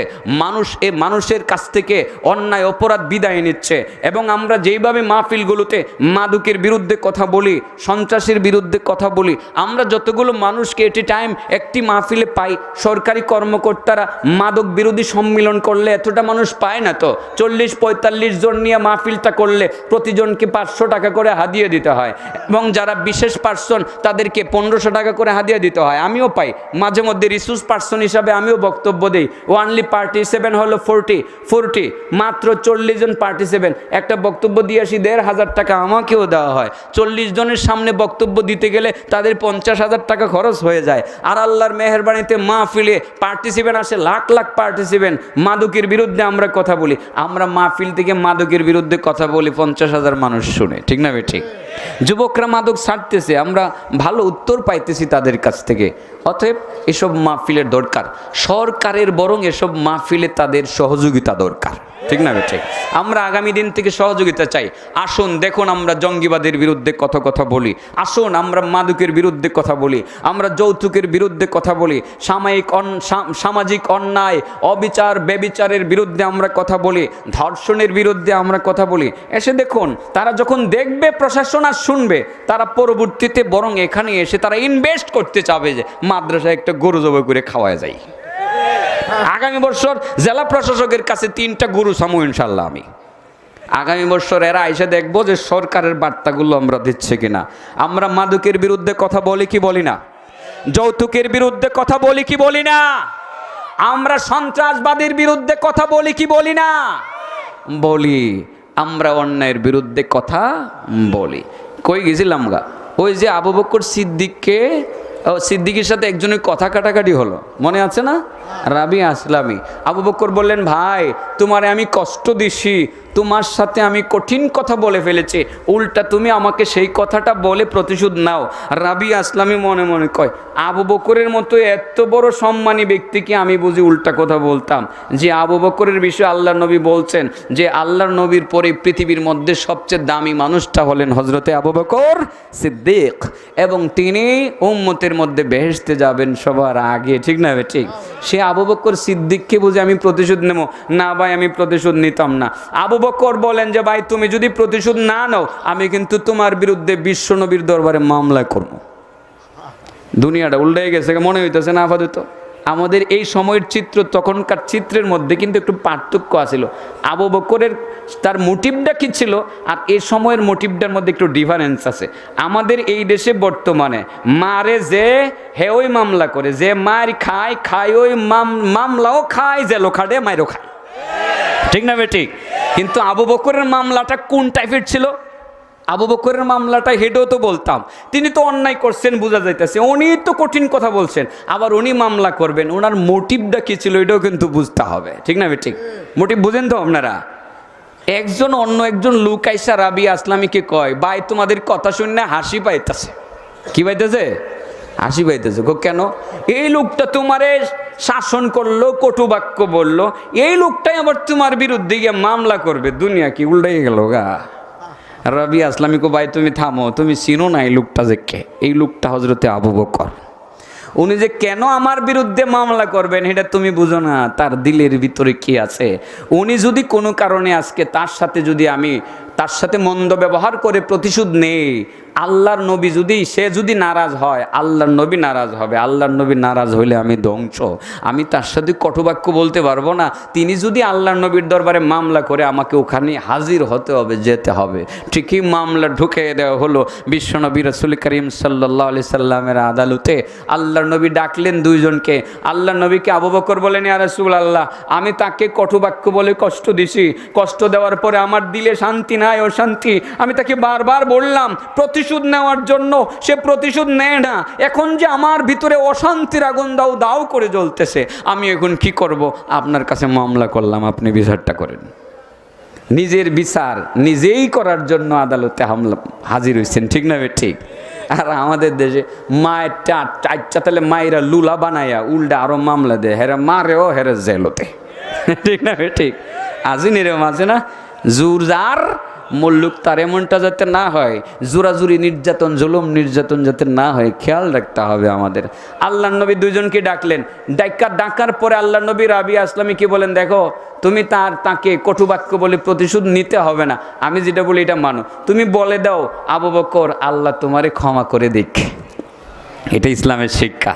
মানুষের কাছ থেকে অন্যায় অপরাধ বিদায় নিচ্ছে। এবং আমরা যেইভাবে মাহফিলগুলোতে মাদকের বিরুদ্ধে কথা বলি, সন্ত্রাসের বিরুদ্ধে কথা বলি, আমরা যতগুলো মানুষকে এটি টাইম একটি মাহফিলে পাই, সরকারি কর্মকর্তারা মাদক বিরোধী সম্মেলন করলে এতটা মানুষ পায় না। তো 40-45 জন নিয়ে মাহফিলটা করলে প্রতিজনকে 500 টাকা করে হাদিয়া দিতে হয়, এবং যারা বিশেষ পার্সন তাদেরকে 1500 টাকা করে হাদিয়া দিতে হয়। আমিও পাই মাঝে মধ্যে, রিসোর্স পার্সন হিসাবে আমিও বক্তব্য দিই। ওয়ানলি পার্টিসিপেন্ট হলো 40, মাত্র 40 জন পার্টিসিপেন্ট, একটা বক্তব্য দিয়ে আসি 1500 টাকা আমাকেও দেওয়া হয়। 40 জনের সামনে বক্তব্য দিতে গেলে তাদের 50,000 টাকা খরচ হয়ে যায়। আর আল্লাহর মেহেরবানিতে মাহফিলে পার্টিসিপেন্ট আসে লাখ লাখ পার্টিসিপেন্ট। মাদকের বিরুদ্ধে আমরা কথা বলি, আমরা মাহফিল থেকে মাদকের বিরুদ্ধে কথা বলি, 50,000 মানুষ শুনে, ঠিক না? ঠিক। যুবকরা মাদক ছাড়তেছে, আমরা ভালো উত্তর পাইতেছি তাদের কাছ থেকে। অতএব এসব মাহফিলের দরকার, সরকারের বরং এসব মাহফিলে তাদের সহযোগিতা দরকার, ঠিক না? ঠিক। আমরা আগামী দিন থেকে সহযোগিতা চাই। আসুন দেখুন, আমরা জঙ্গিবাদের বিরুদ্ধে কথা বলি, আসুন আমরা মাদকের বিরুদ্ধে কথা বলি, আমরা যৌতুকের বিরুদ্ধে কথা বলি, সামাজিক অন্যায়, অবিচার, বেবিচারের বিরুদ্ধে আমরা কথা বলি, ধর্ষণের বিরুদ্ধে আমরা কথা বলি। এসে দেখুন, তারা যখন দেখবে প্রশাসন আর শুনবে, তারা পরবর্তীতে বরং এখানে এসে তারা ইনভেস্ট করতে চাবে যে মাদ্রাসায় একটা গরু জবাই করে খাওয়া যায়। আগামী বছর জেলা প্রশাসকের কাছে 3টা গরু সামু ইনশাল্লাহ। আমি আগামী বছর এরা এসে দেখবো যে সরকারের বার্তাগুলো আমরা দিচ্ছে কিনা। আমরা মাদকের বিরুদ্ধে কথা বলি কি বলি না? যৌতুকের বিরুদ্ধে কথা বলি কি বলি না? আমরা সন্ত্রাসবাদের বিরুদ্ধে কথা বলি কি বলি না? বলি। আমরা অন্যায়ের বিরুদ্ধে কথা বলি। কই গেছিলাম গা? ওই যে আবু বকর সিদ্দিকের সাথে একজনের কথা কাটাকাটি হলো, মনে আছে না? রাবিয়া আসলামী। আবু বকর বললেন, ভাই তোমারে আমি কষ্ট দিছি, তোমার সাথে আমি কঠিন কথা বলে ফেলেছি, উল্টা তুমি আমাকে সেই কথাটা বলে প্রতিশোধ নাও। রাবিয়া আসলামী মনে মনে কয়, আবু বকরের মতো এত বড় সম্মানী ব্যক্তিকে আমি বুঝি উল্টা কথা বলতাম? যে আবু বকরের বিষয়ে আল্লাহর নবী বলছেন যে আল্লাহর নবীর পরে পৃথিবীর মধ্যে সবচেয়ে দামি মানুষটা হলেন হজরতে আবু বকর সিদ্দিক, এবং তিনি উম্মতের মধ্যে বেহেশতে যাবেন সবার আগে, ঠিক না? ঠিক। সে আবু বকর সিদ্দিককে বুঝে আমি প্রতিশোধ নেব না? ভাই আমি প্রতিশোধ নিতাম না। আবু বকর বলেন যে ভাই তুমি যদি প্রতিশোধ না নাও, আমি কিন্তু তোমার বিরুদ্ধে বিশ্বনবীর দরবারে মামলা করব। দুনিয়াটা উল্টে গেছে, মনে হইতেছে না আপাতত? আমাদের এই সময়ের চিত্র তখনকার চিত্রের মধ্যে কিন্তু একটু পার্থক্য আছিল। আবু বকরের তার মোটিভটা কী ছিল আর এই সময়ের মোটিভটার মধ্যে একটু ডিফারেন্স আছে। আমাদের এই দেশে বর্তমানে মারে যে হে ওই মামলা করে, যে মার খায় ওই মামলাও খায়, জেলও খাটে, মায়েরও খায়, ঠিক না ঠিক? কিন্তু আবু বকরের মামলাটা কোন টাইপের ছিল? আবু বকরের মামলাটা হেডেও তো বলতাম, তিনি তো অন্যায় করছেন বোঝা যাইতেছে, উনি তো কঠিন কথা বলছেন, আবার উনি মামলা করবেন, ওনার মোটিভটা কী ছিল এটাও কিন্তু বুঝতে হবে, ঠিক না ঠিক? মোটিভ বুঝেন তো আপনারা? একজন অন্য একজন লোক আইসা রাবিয়া আসলামীকে কয়, ভাই তোমাদের কথা শুনে হাসি পাইতেছে। কি পাইতেছে? হাসি পাইতেছে। কেন? এই লোকটা তোমারে শাসন করলো, কটু বাক্য বললো, এই লোকটাই আবার তোমার বিরুদ্ধে গিয়ে মামলা করবে। দুনিয়া কি উল্টাই গেল গা? রাবিয়া আসলামী কো, ভাই তুমি থামো, তুমি চিনো না এই লোকটা যে কে? এই লোকটা হজরতে আবু বকর। উনি যে কেন আমার বিরুদ্ধে মামলা করবেন এটা তুমি বুঝো না, তার দিলের ভিতরে কি আছে। উনি যদি কোনো কারণে আজকে তার সাথে মন্দ ব্যবহার করে প্রতিশোধ নেই, আল্লাহর নবী সে যদি নারাজ হয়, আল্লাহর নবী নারাজ হবে। আল্লাহর নবী নারাজ হইলে আমি ধ্বংস। আমি তার সাথে কটুবাক্য বলতে পারবো না। তিনি যদি আল্লাহর নবীর দরবারে মামলা করে, আমাকে ওখানে হাজির হতে হবে, যেতে হবে। ঠিকই মামলা ঢুকে দেওয়া হলো বিশ্বনবী রাসূল করিম সাল্লাল্লাহু আলাইহি সাল্লামের আদালতে। আল্লাহর নবী ডাকলেন দুইজনকে। আল্লাহর নবীকে আবু বকর বলেন, ইয়া রাসূলুল্লাহ, আমি তাকে কটুবাক্য বলে কষ্ট দিছি, কষ্ট দেওয়ার পরে আমার দিলে শান্তি নাই, অশান্তি। আমি তাকে বারবার বললাম প্রতিশোধ নেওয়ার জন্য, সে প্রতিশোধ নেয় না। এখন যে আমার ভিতরে অশান্তির আগুন দাও দাও করে জ্বলতেছে, আমি এখন কি করব? আপনার কাছে মামলা করলাম, আপনি বিচারটা করেন। নিজের বিচার নিজেই করার জন্য আদালতে হাজির হয়েছেন, ঠিক না ঠিক? আর আমাদের দেশে মায়ের চারটা তাহলে মায়েরা লুলা বানাইয়া উল্টা আরো মামলা দেয়, হেরা মারেও হেরা জেলতে, ঠিক না ঠিক? আজিন এরম আছে না? জোর যার মল্লুক তার, এমনটা যাতে না হয়। জোরাজুরি নির্যাতন, জুলুম নির্যাতন যাতে না হয়, খেয়াল রাখতে হবে আমাদের। আল্লাহর নবী দুইজনকে ডাকলেন। ডাকার পরে আল্লাহর নবী রাবিয়া আসলামীকে বলেন, দেখো তুমি তাকে কটুবাক্য বলে প্রতিশোধ নিতে হবে না, আমি যেটা বলি এটা মানো। তুমি বলে দাও, আবু বকর আল্লাহ তোমারে ক্ষমা করে দিক। এটা ইসলামের শিক্ষা।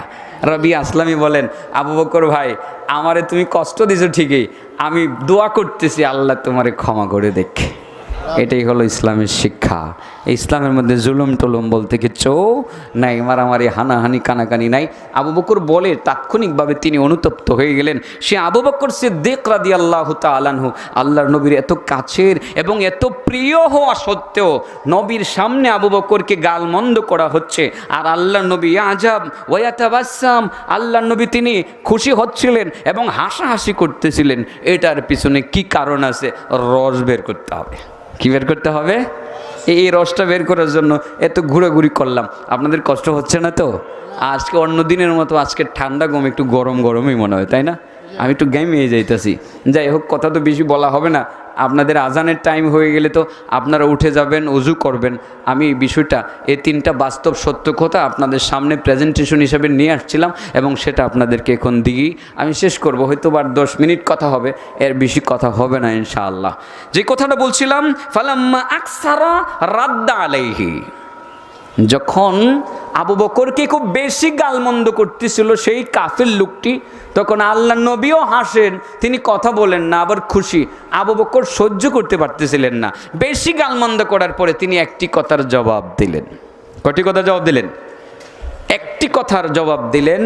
রাবিয়া আসলামী বলেন, আবু বকর ভাই, আমারে তুমি কষ্ট দিছো ঠিকই, আমি দোয়া করতেছি আল্লাহ তোমারে ক্ষমা করে দেখ। এটাই হলো ইসলামের শিক্ষা। ইসলামের মধ্যে জুলুম টুলুম বলতে কিচ্ছু নাই, মারামারি হানাহানি কানাকানি নাই। আবু বকর বলে তাৎক্ষণিকভাবে তিনি অনুতপ্ত হয়ে গেলেন। সে আবু বকর সিদ্দিক রাদিয়াল্লাহু তাআলা আনহু, আল্লাহর নবীর এত কাছের এবং এত প্রিয় হওয়া সত্ত্বেও নবীর সামনে আবু বকরকে গালমন্দ করা হচ্ছে। আর আল্লাহর নবী আজাব ওয়াতাবাসসাম, আল্লাহর নবী তিনি খুশি হচ্ছিলেন এবং হাসাহাসি করতেছিলেন। এটার পিছনে কি কারণ আছে? রস বের করতে হবে। কি বের করতে হবে? এই রসটা বের করার জন্য এত ঘোরাঘুরি করলাম। আপনাদের কষ্ট হচ্ছে না তো? আজকে অন্য দিনের মতো আজকে ঠান্ডা কম, একটু গরম গরমই মনে হয়, তাই না? আমি একটু ঘেমিয়ে যাইতেছি। যাই হোক, কথা তো বেশি বলা হবে না। আপনাদের আজানের টাইম হয়ে গেলে তো আপনারা উঠে যাবেন, ওযু করবেন। আমি এই বিষয়টা, এই তিনটা বাস্তব সত্য কথা আপনাদের সামনে প্রেজেন্টেশন হিসেবে নিয়ে আসছিলাম এবং সেটা আপনাদেরকে এখন দিয়েই আমি শেষ করব। হয়তো বা 10 মিনিট কথা হবে, এর বেশি কথা হবে না ইনশাআল্লাহ। যে কথাটা বলছিলাম, ফালাম্মা আকসারা রাদ্দা আলাইহি, যখন আবু বকরকে খুব বেশি গালমন্দ করতেছিল সেই কাফির লোকটি, তখন আল্লাহ নবীও হাসেন, তিনি কথা বলেন না, আবার খুশি। আবু বকর সহ্য করতে পারতেছিলেন না। বেশি গালমন্দ করার পরে তিনি একটি কথার জবাব দিলেন। কটি কথা জবাব দিলেন? একটি কথার জবাব দিলেন।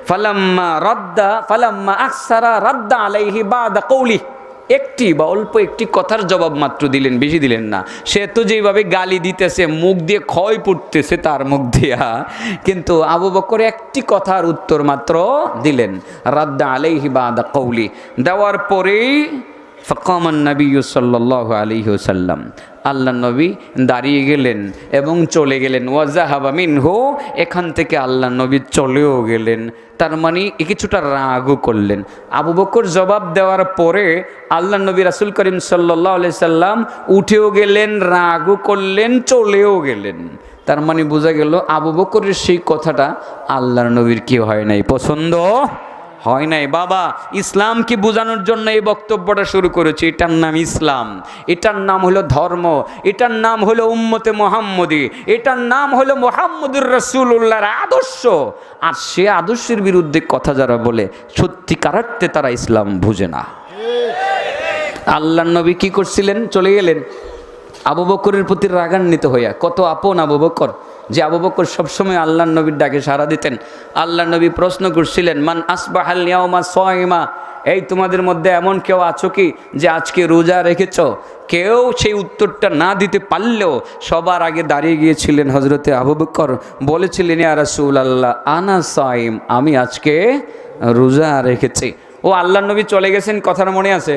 ফালাম্মা আকসারা রাদ্দা আলাইহি বাদা কওলি, একটি বা অল্প একটি কথার জবাব মাত্র দিলেন, বেশি দিলেন না। সে তো যেভাবে গালি দিতেছে, মুখ দিয়ে ক্ষয় পড়তেছে তার মুখ দিয়া, কিন্তু আবু বকর একটি কথার উত্তর মাত্র দিলেন। রাদ্দা আলাইহি বাদা কওলি, দেওয়ার পরেই ফাকামান নবী সাল্লাল্লাহু আলাইহি ওয়াসাল্লাম, আল্লাহ নবী দাঁড়িয়ে গেলেন এবং চলে গেলেন। ওয়াজাহাবা মিনহু, এখান থেকে আল্লাহ নবী চলেও গেলেন। তার মানে কিছুটা রাগও করলেন। আবু বকর জবাব দেওয়ার পরে আল্লাহ নবী রাসূল করিম সাল্লাল্লাহু আলাইহি সাল্লাম উঠেও গেলেন, রাগও করলেন, চলেও গেলেন। তার মানে বোঝা গেল আবু বকরের সেই কথাটা আল্লাহর নবীর কি হয় নাই, পছন্দ হয় নাই। বাবা, ইসলামকে বোঝানোর জন্য এই বক্তব্যটা শুরু করেছি। এটার নাম ইসলাম, এটার নাম হলো ধর্ম, এটার নাম হলো উম্মতে মুহাম্মদী, এটার নাম হলো মুহাম্মদুর রাসূলুল্লাহর আদর্শ। আর সে আদর্শের বিরুদ্ধে কথা যারা বলে, সত্যিকার অর্থে তারা ইসলাম বুঝে না। আল্লাহর নবী কি করছিলেন? চলে গেলেন। আবু বকরের প্রতি রাগান্বিত হইয়া, কত আপন আবু বকর, যে আবু বকর সবসময় আল্লাহর নবীর ডাকে সাড়া দিতেন। আল্লাহর নবী প্রশ্ন করছিলেন, মান আসবাহাল ইয়াউমা সাইমা, এই তোমাদের মধ্যে এমন কেউ আছো কি যে আজকে রোজা রেখেছ? কেউ সেই উত্তরটা না দিতে পারলেও সবার আগে দাঁড়িয়ে গিয়েছিলেন হযরতে আবু বকর, বলেছিলেন, ইয়া রাসূলুল্লাহ আনা সাইম, আমি আজকে রোজা রেখেছি। ও আল্লাহর নবী চলে গেছেন, কথার মনে আছে?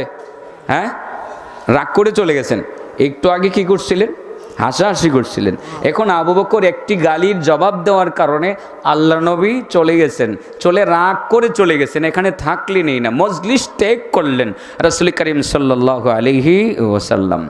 হ্যাঁ, রাগ করে চলে গেছেন। একটু আগে কি করছিলেন? হাসাহাসি করছিলেন। এখন আবু বকর একটি গালির জবাব দেওয়ার কারণে আল্লাহ নবী চলে গেছেন, চলে রাগ করে চলে গেছেন, এখানে থাকলেনই না, মজলিস ত্যাগ করলেন রাসূল করিম সাল্লাল্লাহু আলাইহি ওয়াসাল্লাম।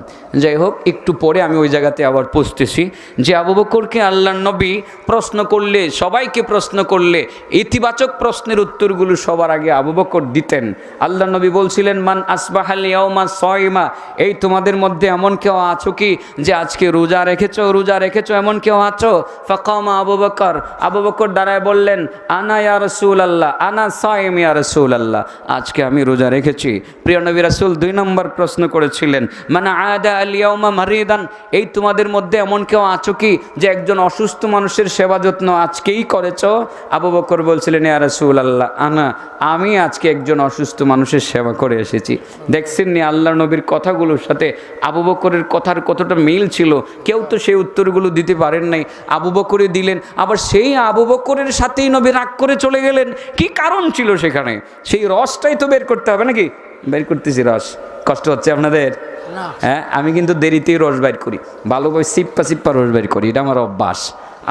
যাই হোক, একটু পরে আমি ওই জায়গাতে আবার পৌঁছতেছি যে আবু বকরকে আল্লাহর নবী প্রশ্ন করলে, সবাইকে প্রশ্ন করলে ইতিবাচক প্রশ্নের উত্তরগুলো সবার আগে আবু বকর দিতেন। আল্লাহর নবী বলছিলেন, মান আসবাহাল ইয়াউমা সাইমা, এই তোমাদের মধ্যে এমন কেউ আছো কি যে আজকে রোজা রেখেছো? রোজা রেখেছো এমন কেউ আছো? ফাকামা আবু বকর, আবু বকর দাঁড়ায় বললেন, আনা ইয়া রাসূলুল্লাহ, আনা সাইম ইয়া রাসূলুল্লাহ, আজকে আমি রোজা রেখেছি। প্রিয় নবী রাসূল 2 নম্বর প্রশ্ন করেছিলেন, মান আদা আল ইয়াউমা মারিদান, এই তোমাদের মধ্যে এমন কেউ আছো কি যে একজন অসুস্থ মানুষের সেবা যত্ন আজকেই করেছো? আবু বকর বলছিলেন, ইয়া রাসূলুল্লাহ আনা, আমি আজকে একজন অসুস্থ মানুষের সেবা করে এসেছি। দেখছেন নি আল্লাহর নবীর কথাগুলোর সাথে আবু বকরের কথার কতটা মিল ছিল। কেউ তো সেই উত্তরগুলো দিতে পারেন নাই, আবু বকরে দিলেন। আবার সেই আবু বকরের সাথেই নবী রাগ করে চলে গেলেন। কি কারণ ছিল সেখানে? সেই রসটাই তো বের করতে হবে নাকি? বের করতেছি রস। কষ্ট হচ্ছে আপনাদের? হ্যাঁ, আমি কিন্তু দেরিতেই রস বাইর করি, ভালোভাবে সিপ্পা রস বাইর করি, এটা আমার অভ্যাস।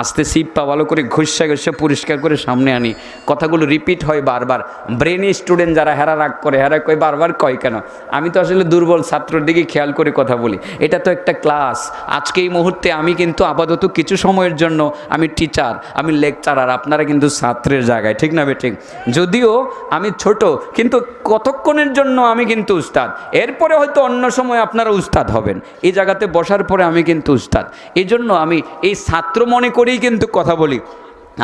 আস্তে সিপ্পা ভালো করে ঘষা পরিষ্কার করে সামনে আনি, কথাগুলো রিপিট হয় বারবার। ব্রেনি স্টুডেন্ট যারা হেরা রাগ করে, হেরা কয় বারবার কয় কেন? আমি তো আসলে দুর্বল ছাত্রের দিকে খেয়াল করে কথা বলি। এটা তো একটা ক্লাস। আজকে এই মুহূর্তে আমি কিন্তু আপাতত কিছু সময়ের জন্য আমি টিচার, আমি লেকচারার, আপনারা কিন্তু ছাত্রের জায়গায়, ঠিক না বেঠিক? যদিও আমি ছোট, কিন্তু কতক্ষণের জন্য আমি কিন্তু উস্তাদ। এরপরে হয়তো অন্য সময় আপনারা উস্তাদ হবেন। এই জায়গাতে বসার পরে আমি কিন্তু উস্তাদ। এই জন্য আমি এই ছাত্র মনে করেই কিন্তু কথা বলি।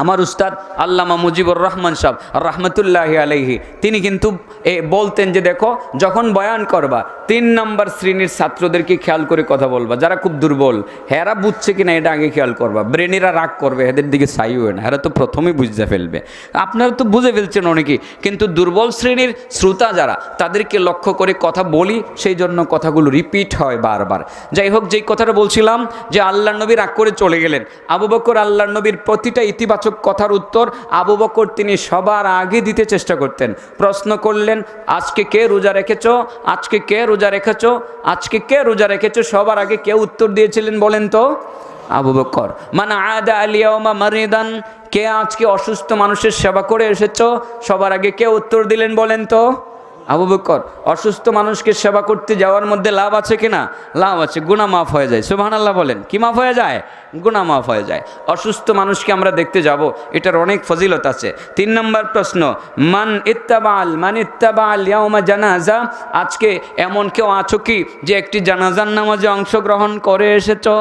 আমার উস্তাদ আল্লামা মুজিবুর রহমান সাহেব রহমতুল্লাহি আলাইহি, তিনি কিন্তু বলতেন যে দেখো, যখন বয়ান করবা 3 নম্বর শ্রেণীর ছাত্রদেরকে খেয়াল করে কথা বলবা, যারা খুব দুর্বল, হেরা বুঝছে কিনা এটা আগে খেয়াল করবা। ব্রেনেরা রাগ করবে, এদের দিকে চাই হয় না, হেরা তো প্রথমেই বুঝতে ফেলবে। আপনারা তো বুঝে ফেলছেন অনেকেই, কিন্তু দুর্বল শ্রেণীর শ্রোতা যারা, তাদেরকে লক্ষ্য করে কথা বলি, সেই জন্য কথাগুলো রিপিট হয় বারবার। যাই হোক, যেই কথাটা বলছিলাম যে আল্লাহর নবী রাগ করে চলে গেলেন। আবু বকর আল্লাহর নবীর প্রতিটা ইতিবাচক কথার উত্তর আবু বকর তিনি সবার আগে দিতে চেষ্টা করতেন। প্রশ্ন করলেন, আজকে কে রোজা রেখেছো? আজকে কে রোজা রেখেছো? আজকে কে রোজা রেখেছো? সবার আগে কে উত্তর দিয়েছিলেন বলেন তো? আবু বকর। মান আদা আল ইয়াউমা মারিদান, কে আজকে অসুস্থ মানুষের সেবা করে এসেছো? সবার আগে কে উত্তর দিলেন বলেন তো? আবু বকর। অসুস্থ মানুষকে সেবা করতে যাওয়ার মধ্যে লাভ আছে কিনা? লাভ আছে, গুনাহ মাফ হয়ে যায়। সুবহানাল্লাহ বলেন। কি মাফ হয়ে যায়? গুনাহ মাফ হয়ে যায়। অসুস্থ মানুষকে আমরা দেখতে যাব, এটার অনেক ফজিলত আছে। 3 নম্বর প্রশ্ন, মান ইত্তাবাল ইয়াউমা জানাজা, আজকে এমন কেউ আছো কি যে একটি জানাজার নামাজে অংশগ্রহণ করে এসেছো?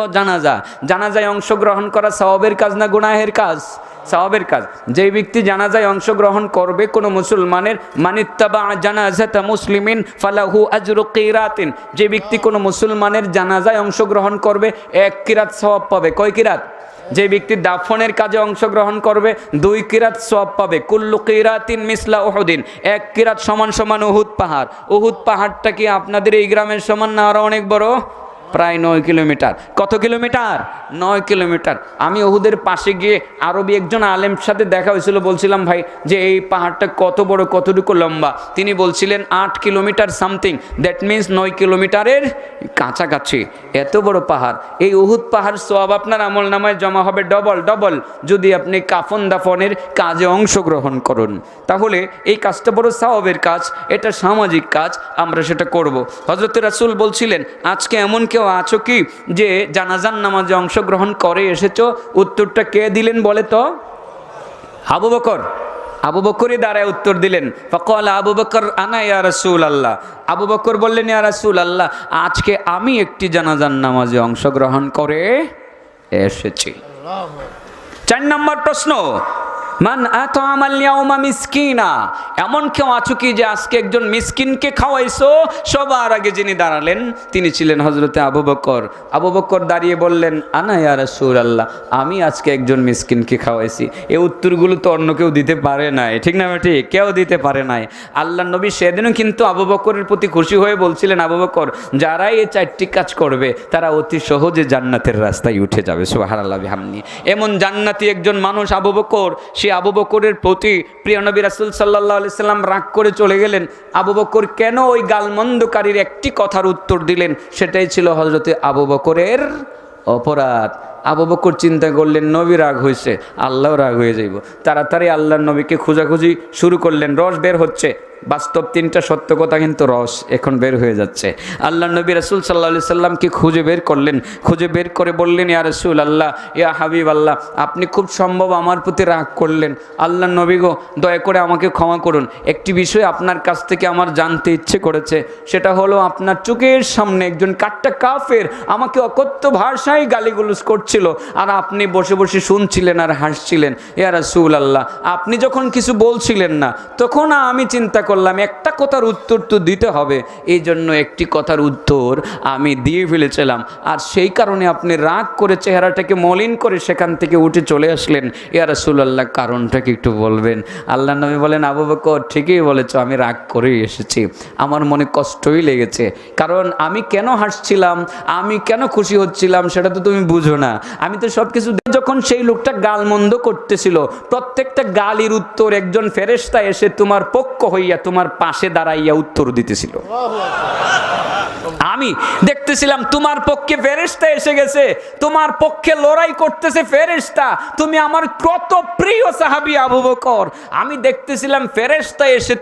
জানাজায় অংশগ্রহণ করা সওয়াবের কাজ না গুনাহের কাজ? সওয়াবের কাজ। যে ব্যক্তি জানাজায় অংশগ্রহণ করবে কোনো মুসলমানের, মানিত্তাবা জানাজাতা মুসলিমিন ফালাহু আজরু কিরাতিন, যে ব্যক্তি কোনো মুসলমানের জানাজায় অংশগ্রহণ করবে 1 কিরাত সওয়াব পাবে। কয় কিরাত? যে ব্যক্তি দাফনের কাজে অংশগ্রহণ করবে 2 কিরাত সওয়াব পাবে। কুল্লু কিরাতিন মিসলা উহুদিন, 1 কিরাত সমান সমান উহুদ পাহাড়। উহুদ পাহাড়টা কি আপনাদের এই গ্রামের সমান না আরো অনেক বড়? প্রায় 9 কিলোমিটার। কত কিলোমিটার? 9 কিলোমিটার। আমি উহুদের পাশে গিয়ে আরবি একজন আলেম সাথে দেখা হয়েছিল, বলছিলাম ভাই যে এই পাহাড়টা কত বড়, কতটুকু লম্বা? তিনি বলছিলেন 8 কিলোমিটার সামথিং, দ্যাট মিন্স 9 কিলোমিটারের কাছাকাছি। এত বড় পাহাড়। এই উহুদ পাহাড় সওয়াব আপনার আমল নামায় জমা হবে ডবল যদি আপনি কাফন দাফনের কাজে অংশগ্রহণ করুন। তাহলে এই কাজটা বড় সওয়াবের কাজ, এটা সামাজিক কাজ, আমরা সেটা করব। হযরত রাসূল বলছিলেন, আজকে এমন কেউ আছো কি যে জানাজার নামাজে অংশগ্রহণ করে এসেছো? উত্তরটা কে দিলেন বলে তো? আবু বকর। আবু বকরই দাঁড়ায় উত্তর দিলেন। ফাকাল আবু বকর আনা ইয়া রাসূলুল্লাহ। আবু বকর বললেন, ইয়া রাসূলুল্লাহ, আজকে আমি একটি জানাজার নামাজে অংশগ্রহণ করে এসেছি। 4 নম্বর প্রশ্ন, মান আতামাল ইয়াউমা মিসকিনা। এমন কেউ আছো কি যে আজকে একজন মিসকিনকে খাওয়াইছো? সবার আগে যিনি দাঁড়ালেন তিনি ছিলেন হযরতে আবু বকর। আবু বকর দাঁড়িয়ে বললেন, আনা ইয়া রাসূলুল্লাহ, আমি আজকে একজন মিসকিনকে খাওয়াইছি। এই উত্তরগুলো তো অন্য কেউ দিতে পারে নাই, ঠিক না ঠিক? কেউ দিতে পারে নাই। আল্লাহর নবী সেদিনও কিন্তু আবু বকরের প্রতি খুশি হয়ে বলছিলেন, আবু বকর, যারাই এই 4টি কাজ করবে তারা অতি সহজে জান্নাতের রাস্তায় উঠে যাবে। সুবহানাল্লাহ বিহামদি। এমন জান্নাতি একজন মানুষ আবু বকর। সে আবু বকরের প্রতি প্রিয় নবী রাসূল সাল্লাল্লাহু আলাইহি সাল্লাম রাগ করে চলে গেলেন। আবু বকর কেন ওই গালমন্দকারীর একটি কথার উত্তর দিলেন, সেটাই ছিল হযরতে আবু বকরের অপরাধ। আবু বকর চিন্তা করলেন, নবী রাগ হয়েছে, আল্লাহও রাগ হয়ে যাইব। তাড়াতাড়ি আল্লাহর নবীকে খোঁজাখুঁজি শুরু করলেন। রস বের হচ্ছে, বাস্তব 3টা সত্য কথা, কিন্তু রস এখন বের হয়ে যাচ্ছে। আল্লাহ নবী রাসূল সাল্লাল্লাহু আলাইহি সাল্লামকে খুঁজে বের করলেন। খুঁজে বের করে বললেন, ইয়া রাসূলুল্লাহ, ইয়া হাবিবাল্লাহ, আপনি খুব সম্ভব আমার প্রতি রাগ করলেন। আল্লাহ নবী গো, দয়া করে আমাকে ক্ষমা করুন। একটি বিষয় আপনার কাছ থেকে আমার জানতে ইচ্ছে করেছে, সেটা হলো আপনার চোখের সামনে একজন কাট্টা কাফের আমাকে অকথ্য ভাষায় গালিগালাজ করছিল, আর আপনি বসে বসে শুনছিলেন আর হাসছিলেন। ইয়া রাসূলুল্লাহ, আপনি যখন কিছু বলছিলেন না, তখন আমি চিন্তা করলাম একটা কথার উত্তর তো দিতে হবে, এই জন্য একটি কথার উত্তর আমি দিয়ে ফেলেছিলাম। আর সেই কারণে আপনি রাগ করে চেহারাটাকে মলিন করে সেখান থেকে উঠে চলে আসলেন। ইয়া রাসূলুল্লাহ, কারণটা কি একটু বলবেন? আল্লাহ নবী বলেন, আবু বকর, ঠিকই বলেছ, আমি রাগ করেই এসেছি। আমার মনে কষ্টই লেগেছে, কারণ আমি কেন হাসছিলাম, আমি কেন খুশি হচ্ছিলাম সেটা তো তুমি বুঝো না। আমি তো সব কিছু, যখন সেই লোকটা গালমন্দ করতেছিল, প্রত্যেকটা গালির উত্তর একজন ফেরেশতা এসে তোমার পক্ষ হইয়া তোমার পাশে দাঁড়াইয়া উত্তর দিতেছিল। আমি দেখতেছিলাম তোমার পক্ষে ফেরেশতা এসে গেছে, তোমার পক্ষে লড়াই করতেছে ফেরেশতা। তুমি আমার কত প্রিয় সাহাবী আবু বকর, আমি দেখতেছিলাম ফেরেশতা এসে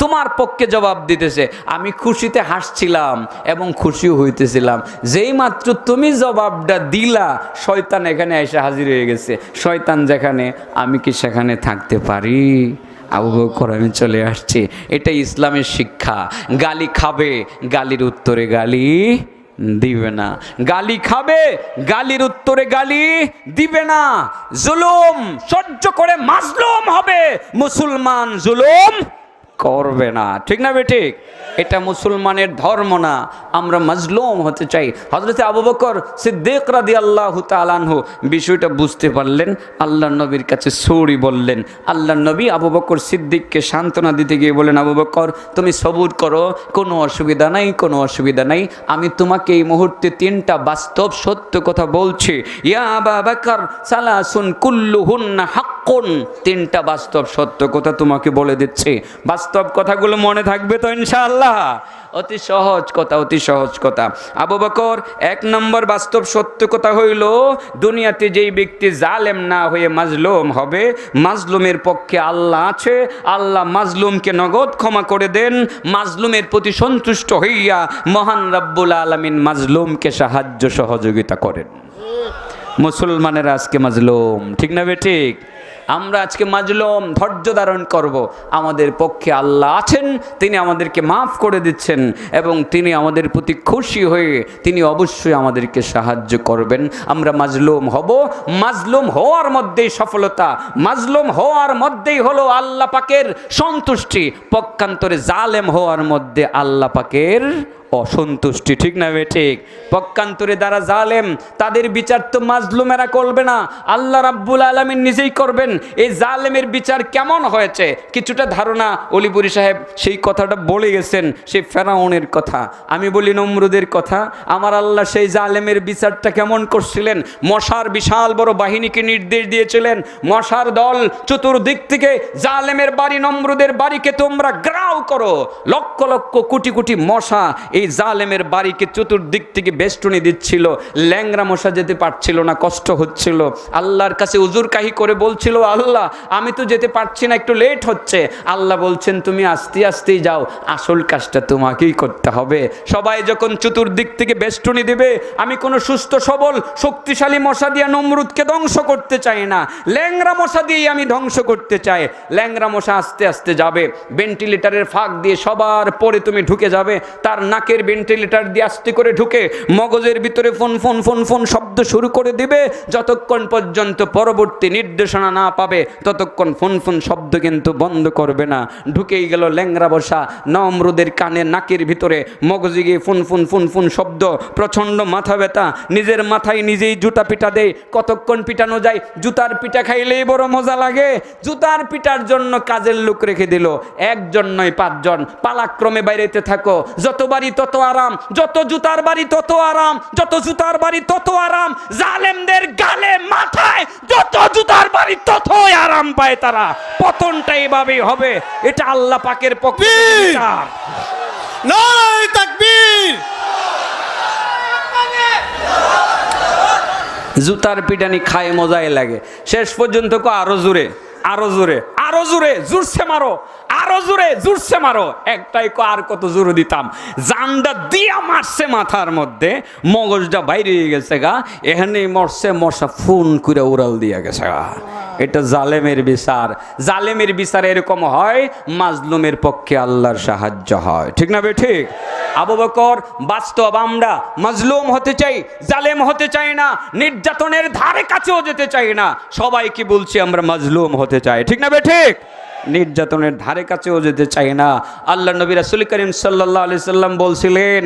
তোমার পক্ষে জবাব দিতেছে। আমি খুশিতে হাসছিলাম এবং খুশিও হইতেছিলাম। যেই মাত্র তুমি জবাবটা দিলা, শয়তান এখানে এসে হাজির হয়ে গেছে। শয়তান যেখানে, আমি কি সেখানে থাকতে পারি? আবু বকর, আমি চলে আসছি। এটা ইসলামের শিক্ষা। গালি খাবে, গালির উত্তরে গালি দিবে না। গালি খাবে, গালির উত্তরে গালি দিবে না। জুলুম সহ্য করে মাজলুম হবে, মুসলমান জুলুম করবে না, ঠিক না বেঠিক? এটা মুসলমানের ধর্ম না। আমরা মাজলুম হতে চাই। হযরত আবু বকর সিদ্দিক রাদিয়াল্লাহু তাআলা আনহু বিষয়টা বুঝতে পারলেন, আল্লাহর নবীর কাছে সরি বললেন। আল্লাহর নবী আবু বকর সিদ্দিককে সান্ত্বনা দিতে গিয়ে বলেন, আবু বকর, তুমি সবুর করো, কোনো অসুবিধা নাই, কোনো অসুবিধা নাই। আমি তোমাকে এই মুহূর্তে 3টা বাস্তব সত্য কথা বলছি। ইয়া আবু বকর সালাসুন কুল্লুহুন্না হাক্কুন। 3টা বাস্তব সত্য কথা তোমাকে বলে দিচ্ছি। বাস্তব কথাগুলো মনে থাকবে তো ইনশাআল্লাহ? অতি সহজ কথা, অতি সহজ কথা। আবু বকর, 1 নম্বর বাস্তব সত্য কথা হইল, দুনিয়াতে যেই ব্যক্তি জালেম না হয়ে মাজলুম হবে, মাজলুমের পক্ষে আল্লাহ আছে। আল্লাহ মাজলুমকে নগদ ক্ষমা করে দেন। মাজলুমের প্রতি সন্তুষ্ট হইয়া মহান রব্বুল আলামিন মাজলুমকে সাহায্য সহযোগিতা করেন। মুসলমানেরা আজকে মাজলুম, ঠিক না বেঠিক? আমরা আজকে মাজলুম, ধৈর্য ধারণ করব। আমাদের পক্ষে আল্লাহ আছেন, তিনি আমাদেরকে মাফ করে দিচ্ছেন এবং তিনি আমাদের প্রতি খুশি হয়ে তিনি অবশ্যই আমাদেরকে সাহায্য করবেন। আমরা মাজলুম হব, মাজলুম হওয়ার মধ্যেই সফলতা, মাজলুম হওয়ার মধ্যেই হলো আল্লাহ পাকের সন্তুষ্টি। পক্ষান্তরে জালেম হওয়ার মধ্যে আল্লাহ পাকের অসন্তুষ্টি, ঠিক না বে ঠিক? পক্ষান্তরে যারা জালেম তাদের বিচার তো মাজলুমেরা করবে না, আল্লাহ রাব্বুল আলামিন নিজেই করবেন। এই জালেমের বিচার কেমন হয়েছে কিছুটা ধারণা অলিপুরি সাহেব সেই কথাটা বলে গেছেন, সেই ফেরাউনের কথা। আমি বলি নমরুদের কথা। আমার আল্লাহ সেই জালেমের বিচারটা কেমন করছিলেন? মশার বিশাল বড় বাহিনীকে নির্দেশ দিয়েছিলেন, মশার দল চতুর্দিক থেকে জালেমের বাড়ি নমরুদের বাড়িকে তোমরা গ্রাও করো। লক্ষ লক্ষ কোটি কোটি মশা এই জালেমের বাড়িকে চতুর্দিক থেকে বেষ্টনী দিচ্ছিল। ল্যাংরা মশা যেতে পারছিল না, কষ্ট হচ্ছিল। আল্লাহর কাছে উজুর কাহি করে বলছিল, আল্লাহ আমি তো যেতে পারছি না, একটু লেট হচ্ছে। আল্লাহ বলছেন তুমি আস্তে আস্তেই যাও, আসল কাজটা তোমাকেই করতে হবে। সবাই যখন চতুর্দিক থেকে বেষ্টনী দেবে, আমি কোনো সুস্থ সবল শক্তিশালী মশা দিয়ে নমরুদকে ধ্বংস করতে চাই না, ল্যাংরা মশা দিয়েই আমি ধ্বংস করতে চাই। ল্যাংরা মশা আস্তে আস্তে যাবে, ভেন্টিলেটারের ফাঁক দিয়ে সবার পরে তুমি ঢুকে যাবে, তার নাকের ভেন্টিলেটার দিয়ে আস্তে করে ঢুকে মগজের ভিতরে ফোন ফোন ফোন ফোন শব্দ শুরু করে দিবে। যতক্ষণ পর্যন্ত পরবর্তী নির্দেশনা না পাবে ততক্ষণ ফোন ফোন শব্দ কিন্তু বন্ধ করবে না। ঢুকেই গেল ল্যাংরা বসা নমরুদের কানে নাকের ভিতরে, মগজে গিয়ে ফোন ফোন ফোন ফোন শব্দ, প্রচণ্ড মাথা ব্যথা, নিজের মাথায় নিজেই জুতা পিটা দেয়। কতক্ষণ পিটানো যায়? জুতার পিঠা খাইলেই বড় মজা লাগে। জুতার পিটার জন্য কাজের লোক রেখে দিল, একজন নয় 5 জন। পালাক্রমে বাইরেতে থাকো, যত বাড়ি তত আরাম, যত জুতার বাড়ি তত আরাম, যত জুতার বাড়ি তত আরাম। জালেমদের গালে মাথায় যত জুতার বাড়ি ততই আরাম পায় তারা। পতনটা এভাবেই হবে, এটা আল্লাহ পাকের পক্ষে বিচার।
নারে তাকবীর।
জুতার পিটানি খায় মজাই লাগে, শেষ পর্যন্ত আরো জোরে, আরো জোরে, আরো জোরে, জোরসে মারো, আরো জোরে, জোরসে মারো। একটাই আর কত জোরে দিতাম, জানটা দিয়া মারছে মাথার মধ্যে, মগজটা বাইরে গেছে গা, এখানে মরছে মশা ফোন করে উড়াল দিয়া গেছে গা। এটা জালেমের বিচার। জালেমের বিচার এরকম হয়, মাজলুমের পক্ষে আল্লাহর সাহায্য হয়, ঠিক না বে ঠিক? আবু বকর বাস্তব, আমরা মাজলুম হতে চাই, জালেম হতে চাই না, নির্যাতনের ধারে কাছেও যেতে চাই না। সবাইকে বলছি আমরা মাজলুম হতে চাই, ঠিক না বে ঠিক? নির্যাতনের ধারে কাছেও যেতে চাই না। আল্লাহ নবী রাসূল করিম সাল্লাল্লাহু আলাইহি সাল্লাম বলছিলেন,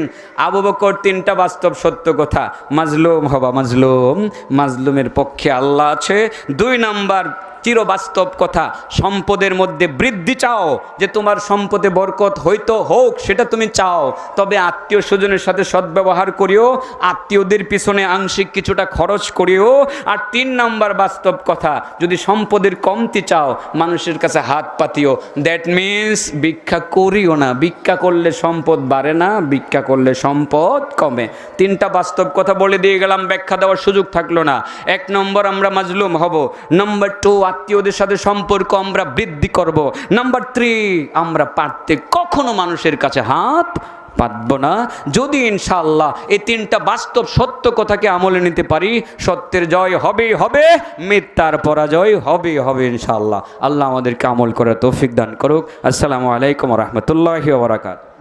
আবু বকর 3টা বাস্তব সত্য কথা, মাজলুম হবা মাজলুম, মাজলুমের পক্ষে আল্লাহ আছে। 2 নাম্বার চির বাস্তব কথা, সম্পদের মধ্যে বৃদ্ধি চাও, যে তোমার সম্পদে বরকত হয়তো হোক, সেটা তুমি চাও, তবে আত্মীয় স্বজনের সাথে সদ্ব্যবহার করিও, আত্মীয়দের পিছনে আংশিক কিছুটা খরচ করিও। আর 3 নাম্বার বাস্তব কথা, যদি সম্পদের কমতি চাও, মানুষের কাছে হাত পাতিও। দ্যাট মিনস ভিক্ষা করিও না, ভিক্ষা করলে সম্পদ বাড়ে না, ভিক্ষা করলে সম্পদ কমে। 3টা বাস্তব কথা বলে দিয়ে গেলাম, ব্যাখ্যা দেওয়ার সুযোগ থাকলো না। 1 নম্বর আমরা মাজলুম হব। নাম্বার 2, আত্মীয়দের সাথে সম্পর্ক আমরা বৃদ্ধি করব। নাম্বার 3, আমরা পারতে কখনো মানুষের কাছে হাত পাতব না। যদি ইনশাআল্লাহ এই 3টা বাস্তব সত্য কথাকে আমলে নিতে পারি, সত্যের জয় হবেই হবে, মিথ্যার পরাজয় হবেই হবে ইনশাআল্লাহ। আল্লাহ আমাদেরকে আমল করার তৌফিক দান করুক। আসসালামু আলাইকুম ওয়া রাহমাতুল্লাহি ওয়া বারাকাতুহু।